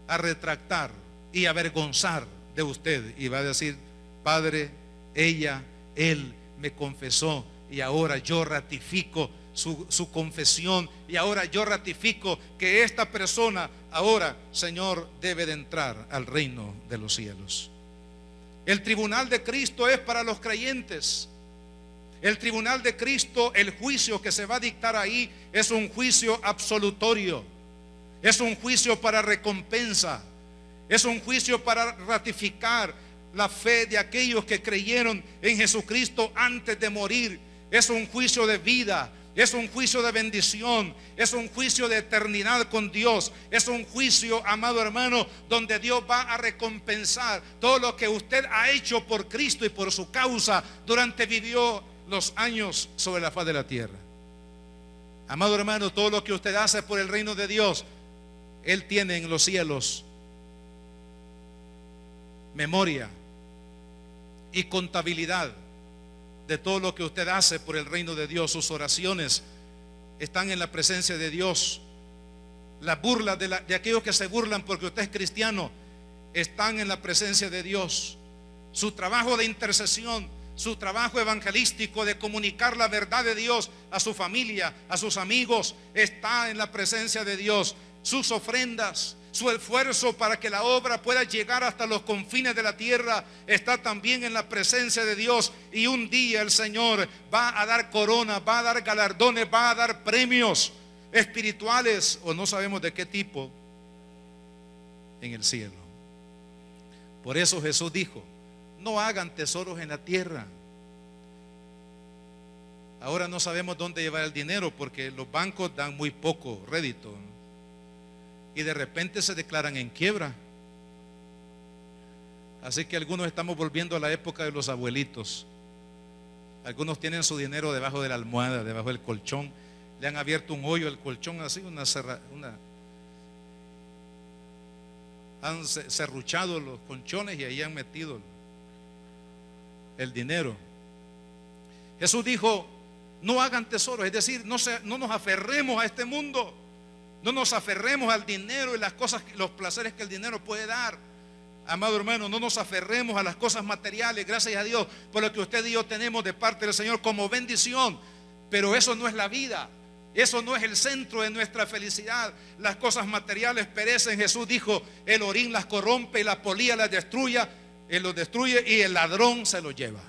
a retractar y avergonzar de usted, y va a decir: Padre, él me confesó, y ahora yo ratifico su confesión, y ahora yo ratifico que esta persona ahora, Señor, debe de entrar al reino de los cielos. El tribunal de Cristo es para los creyentes. El tribunal de Cristo, el juicio que se va a dictar ahí, es un juicio absolutorio, es un juicio para recompensa, es un juicio para ratificar la fe de aquellos que creyeron en Jesucristo antes de morir. Es un juicio de vida, es un juicio de bendición, es un juicio de eternidad con Dios. Es un juicio, amado hermano, donde Dios va a recompensar todo lo que usted ha hecho por Cristo y por su causa durante vivió los años sobre la faz de la tierra. Amado hermano, todo lo que usted hace por el reino de Dios, Él tiene en los cielos memoria y contabilidad de todo lo que usted hace por el reino de Dios. Sus oraciones están en la presencia de Dios. Las burlas de aquellos que se burlan porque usted es cristiano están en la presencia de Dios. Su trabajo de intercesión, su trabajo evangelístico de comunicar la verdad de Dios a su familia, a sus amigos, está en la presencia de Dios. Sus ofrendas, su esfuerzo para que la obra pueda llegar hasta los confines de la tierra está también en la presencia de Dios. Y un día el Señor va a dar corona, va a dar galardones, va a dar premios espirituales o no sabemos de qué tipo en el cielo. Por eso Jesús dijo: no hagan tesoros en la tierra. Ahora no sabemos dónde llevar el dinero porque los bancos dan muy poco rédito, ¿no? Y de repente se declaran en quiebra. Así que algunos estamos volviendo a la época de los abuelitos. Algunos tienen su dinero debajo de la almohada, debajo del colchón. Le han abierto un hoyo al colchón así, han serruchado los colchones y ahí han metido el dinero. Jesús dijo: no hagan tesoros, es decir, no nos aferremos a este mundo, no nos aferremos al dinero y las cosas, los placeres que el dinero puede dar. Amado hermano, no nos aferremos a las cosas materiales. Gracias a Dios por lo que usted y yo tenemos de parte del Señor como bendición, pero eso no es la vida. Eso no es el centro de nuestra felicidad. Las cosas materiales perecen. Jesús dijo: el orín las corrompe y la polilla las destruye, los destruye y el ladrón se los lleva.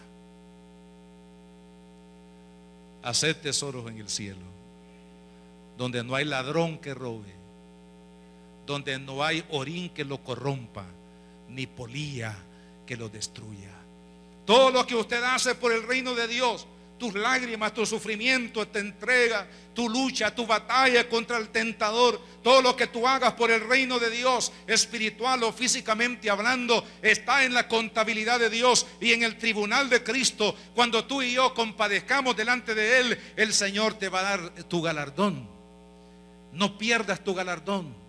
Haced tesoros en el cielo, donde no hay ladrón que robe, donde no hay orín que lo corrompa, ni polilla que lo destruya. Todo lo que usted hace por el reino de Dios, tus lágrimas, tu sufrimiento, tu entrega, tu lucha, tu batalla contra el tentador, todo lo que tú hagas por el reino de Dios, espiritual o físicamente hablando, está en la contabilidad de Dios y en el tribunal de Cristo. Cuando tú y yo compadezcamos delante de Él, el Señor te va a dar tu galardón. No pierdas tu galardón.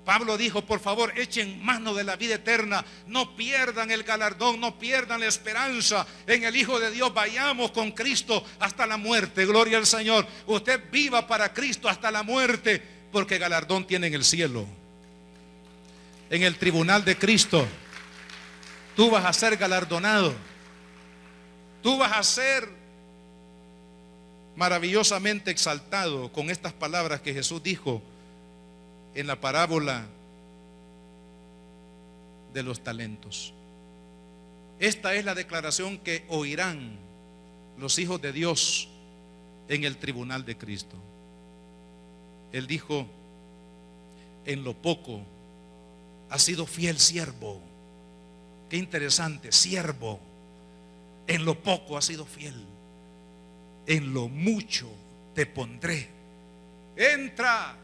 Pablo dijo: por favor, echen mano de la vida eterna, no pierdan el galardón, no pierdan la esperanza en el Hijo de Dios. Vayamos con Cristo hasta la muerte. Gloria al Señor. Usted viva para Cristo hasta la muerte, porque galardón tiene en el cielo, en el tribunal de Cristo. Tú vas a ser galardonado, tú vas a ser maravillosamente exaltado con estas palabras que Jesús dijo en la parábola de los talentos. Esta es la declaración que oirán los hijos de Dios en el tribunal de Cristo. Él dijo: en lo poco has sido fiel siervo. Qué interesante, siervo. En lo poco has sido fiel, en lo mucho te pondré. Entra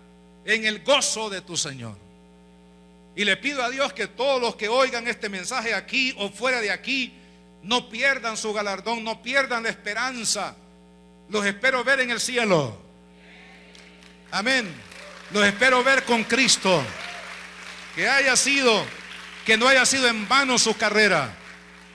en el gozo de tu Señor. Y le pido a Dios que todos los que oigan este mensaje aquí o fuera de aquí no pierdan su galardón, no pierdan la esperanza. Los espero ver en el cielo. Amén. Los espero ver con Cristo. Que no haya sido en vano su carrera,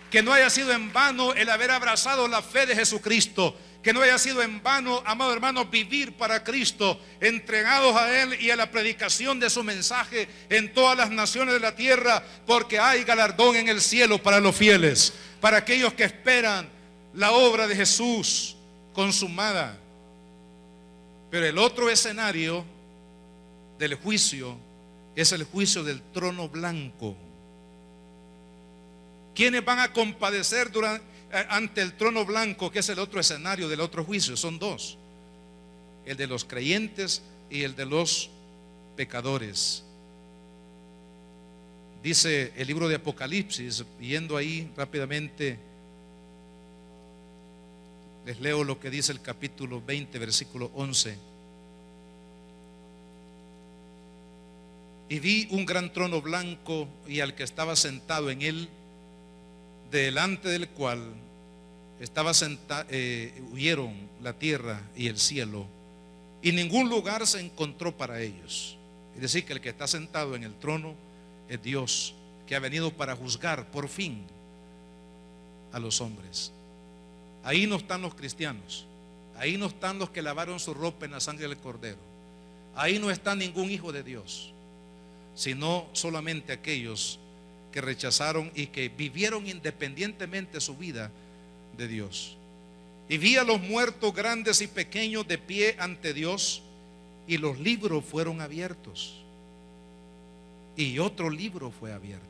que no haya sido en vano el haber abrazado la fe de Jesucristo, que no haya sido en vano, amado hermano, vivir para Cristo, entregados a Él y a la predicación de su mensaje en todas las naciones de la tierra, porque hay galardón en el cielo para los fieles, para aquellos que esperan la obra de Jesús consumada. Pero el otro escenario del juicio es el juicio del trono blanco. ¿Quiénes van a compadecer ante el trono blanco, que es el otro escenario del otro juicio? Son dos: el de los creyentes y el de los pecadores. Dice el libro de Apocalipsis, yendo ahí rápidamente, les leo lo que dice el capítulo 20, versículo 11. Y vi un gran trono blanco y al que estaba sentado en él, delante del cual estaba huyeron la tierra y el cielo, y ningún lugar se encontró para ellos. Es decir, que el que está sentado en el trono es Dios, que ha venido para juzgar por fin a los hombres. Ahí no están los cristianos, ahí no están los que lavaron su ropa en la sangre del Cordero, ahí no está ningún hijo de Dios, sino solamente aquellos que rechazaron y que vivieron independientemente su vida de Dios. Y vi a los muertos grandes y pequeños de pie ante Dios, y los libros fueron abiertos, y otro libro fue abierto.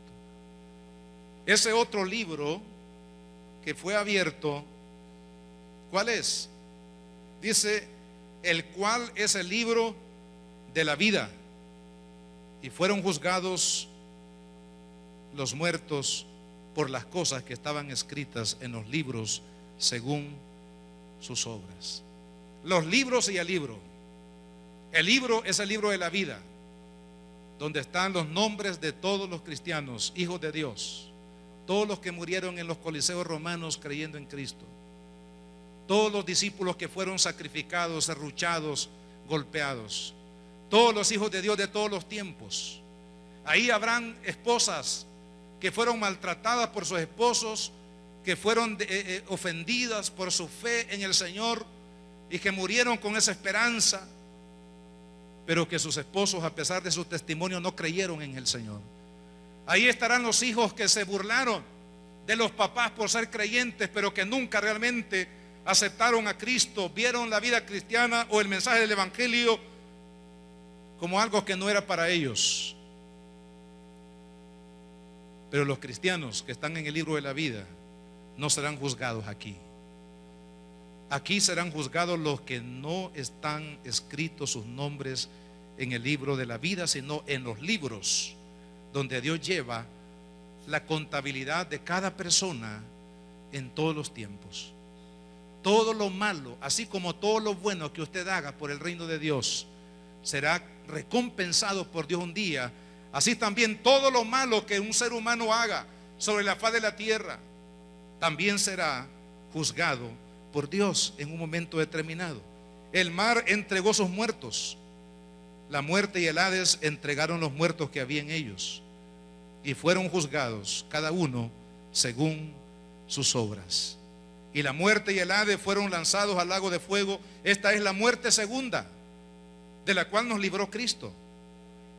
Ese otro libro que fue abierto, ¿cuál es? Dice: el cual es el libro de la vida, y fueron juzgados los muertos por las cosas que estaban escritas en los libros según sus obras. Los libros y el libro. El libro es el libro de la vida, donde están los nombres de todos los cristianos, hijos de Dios, todos los que murieron en los coliseos romanos creyendo en Cristo, todos los discípulos que fueron sacrificados, serruchados, golpeados, todos los hijos de Dios de todos los tiempos. Ahí habrán esposas que fueron maltratadas por sus esposos, que fueron ofendidas por su fe en el Señor y que murieron con esa esperanza, pero que sus esposos, a pesar de su testimonio, no creyeron en el Señor. Ahí estarán los hijos que se burlaron de los papás por ser creyentes, pero que nunca realmente aceptaron a Cristo, vieron la vida cristiana o el mensaje del Evangelio como algo que no era para ellos. Pero los cristianos que están en el libro de la vida no serán juzgados aquí. Aquí serán juzgados los que no están escritos sus nombres en el libro de la vida, sino en los libros donde Dios lleva la contabilidad de cada persona en todos los tiempos. Todo lo malo, así como todo lo bueno que usted haga por el reino de Dios, será recompensado por Dios un día. Así también todo lo malo que un ser humano haga sobre la faz de la tierra también será juzgado por Dios en un momento determinado. El mar entregó sus muertos. La muerte y el Hades entregaron los muertos que había en ellos y fueron juzgados cada uno según sus obras. Y la muerte y el Hades fueron lanzados al lago de fuego. Esta es la muerte segunda, de la cual nos libró Cristo.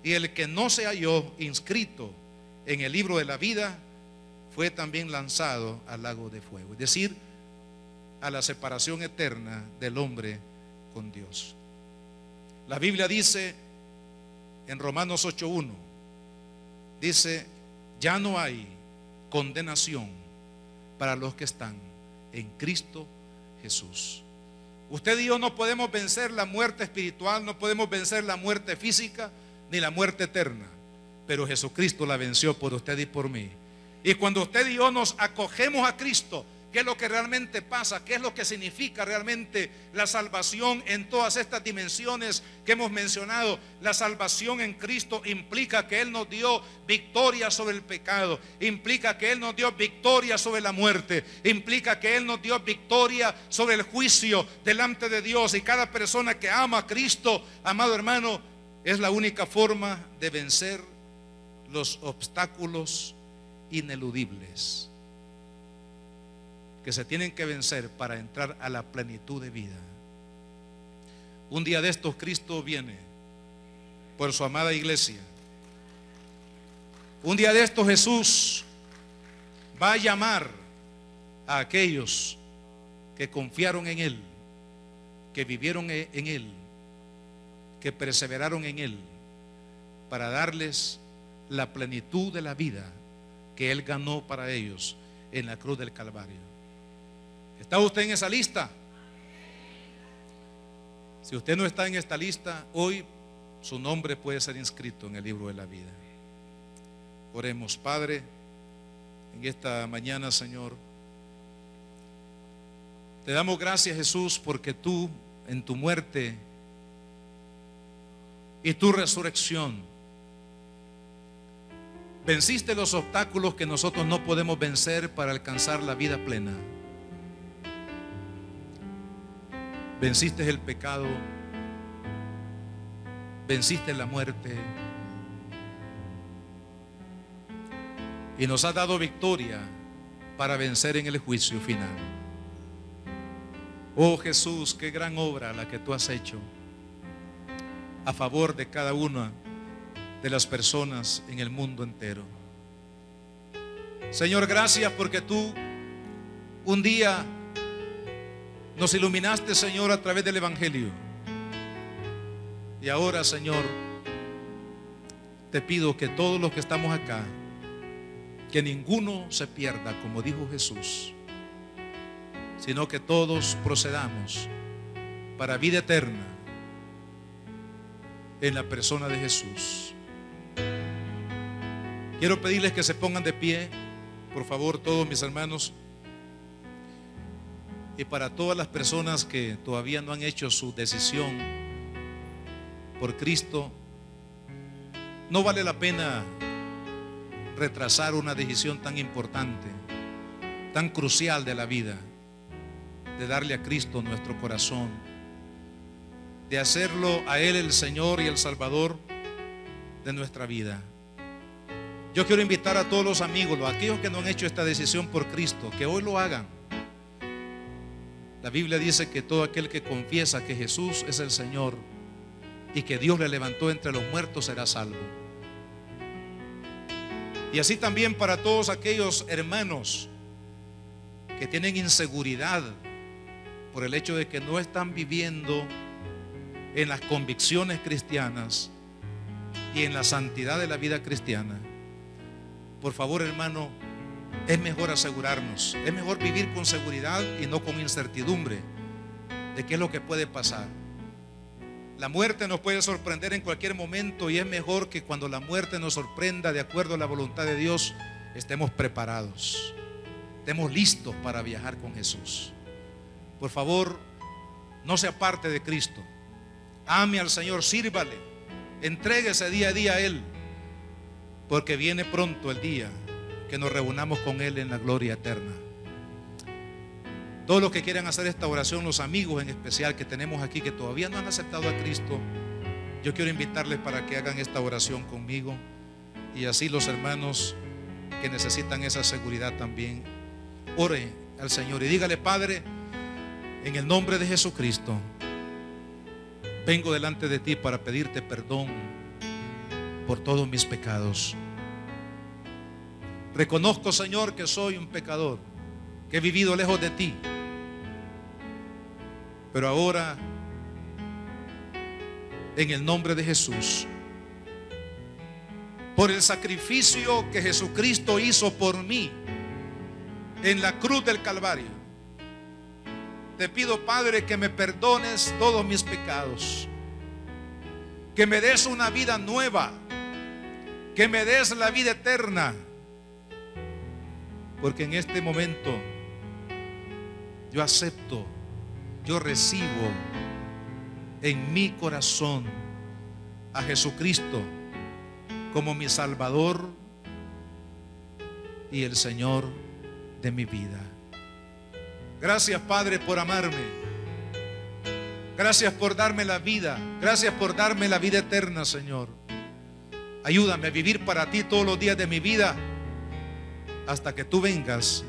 Y el que no se halló inscrito en el libro de la vida fue también lanzado al lago de fuego, es decir, a la separación eterna del hombre con Dios. La Biblia dice en Romanos 8:1, dice: ya no hay condenación para los que están en Cristo Jesús. Usted y yo no podemos vencer la muerte espiritual, no podemos vencer la muerte física ni la muerte eterna, pero Jesucristo la venció por usted y por mí. Y cuando usted y yo nos acogemos a Cristo, ¿qué es lo que realmente pasa? ¿Qué es lo que significa realmente la salvación en todas estas dimensiones que hemos mencionado? La salvación en Cristo implica que Él nos dio victoria sobre el pecado, implica que Él nos dio victoria sobre la muerte, implica que Él nos dio victoria sobre el juicio delante de Dios. Y cada persona que ama a Cristo, amado hermano, es la única forma de vencer los obstáculos ineludibles que se tienen que vencer para entrar a la plenitud de vida. Un día de estos Cristo viene por su amada iglesia. Un día de estos Jesús va a llamar a aquellos que confiaron en Él, que vivieron en Él, que perseveraron en Él, para darles la plenitud de la vida que Él ganó para ellos en la cruz del Calvario. ¿Está usted en esa lista? Si usted no está en esta lista, hoy su nombre puede ser inscrito en el libro de la vida. Oremos. Padre, en esta mañana, Señor, te damos gracias, Jesús, porque tú en tu muerte y tu resurrección venciste los obstáculos que nosotros no podemos vencer para alcanzar la vida plena. Venciste el pecado, venciste la muerte y nos has dado victoria para vencer en el juicio final. Oh Jesús, qué gran obra la que tú has hecho a favor de cada una de las personas en el mundo entero. Señor, gracias porque tú un día nos iluminaste, Señor, a través del Evangelio. Y ahora, Señor, te pido que todos los que estamos acá, que ninguno se pierda, como dijo Jesús, sino que todos procedamos para vida eterna en la persona de Jesús. Quiero pedirles que se pongan de pie, por favor, todos mis hermanos. Y para todas las personas que todavía no han hecho su decisión por Cristo, no vale la pena retrasar una decisión tan importante, tan crucial de la vida, de darle a Cristo nuestro corazón, de hacerlo a Él el Señor y el Salvador de nuestra vida. Yo quiero invitar a todos los amigos, aquellos que no han hecho esta decisión por Cristo, que hoy lo hagan. La Biblia dice que todo aquel que confiesa que Jesús es el Señor y que Dios le levantó entre los muertos será salvo. Y así también para todos aquellos hermanos que tienen inseguridad por el hecho de que no están viviendo en las convicciones cristianas y en la santidad de la vida cristiana. Por favor, hermano, es mejor asegurarnos, es mejor vivir con seguridad y no con incertidumbre de qué es lo que puede pasar. La muerte nos puede sorprender en cualquier momento y es mejor que cuando la muerte nos sorprenda de acuerdo a la voluntad de Dios, estemos preparados, estemos listos para viajar con Jesús. Por favor, no se aparte de Cristo. Ame al Señor, sírvale, entréguese día a día a Él, porque viene pronto el día que nos reunamos con Él en la gloria eterna. Todos los que quieran hacer esta oración, los amigos en especial que tenemos aquí que todavía no han aceptado a Cristo, yo quiero invitarles para que hagan esta oración conmigo, y así los hermanos que necesitan esa seguridad también, ore al Señor y dígale: Padre, en el nombre de Jesucristo, vengo delante de ti para pedirte perdón por todos mis pecados. Reconozco, Señor, que soy un pecador, que he vivido lejos de ti. Pero ahora, en el nombre de Jesús, por el sacrificio que Jesucristo hizo por mí en la cruz del Calvario, te pido, Padre, que me perdones todos mis pecados, que me des una vida nueva, que me des la vida eterna, porque en este momento yo acepto, yo recibo en mi corazón a Jesucristo como mi Salvador y el Señor de mi vida. Gracias, Padre, por amarme. Gracias por darme la vida. Gracias por darme la vida eterna, Señor. Ayúdame a vivir para ti todos los días de mi vida hasta que tú vengas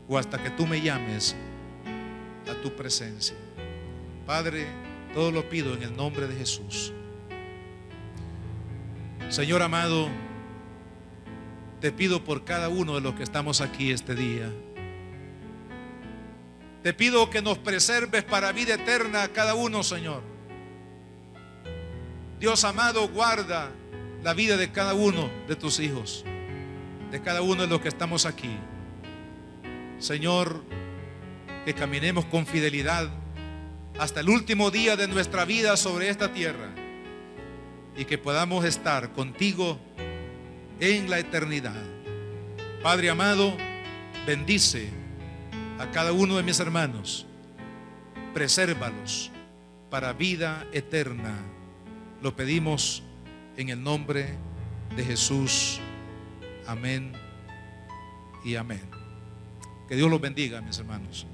o hasta que tú me llames a tu presencia. Padre, todo lo pido en el nombre de Jesús. Señor amado, te pido por cada uno de los que estamos aquí este día. Te pido que nos preserves para vida eterna a cada uno, Señor. Dios amado, guarda la vida de cada uno de tus hijos, de cada uno de los que estamos aquí. Señor, que caminemos con fidelidad hasta el último día de nuestra vida sobre esta tierra y que podamos estar contigo en la eternidad. Padre amado, bendice a cada uno de mis hermanos, presérvalos para vida eterna. Lo pedimos en el nombre de Jesús. Amén y amén. Que Dios los bendiga, mis hermanos.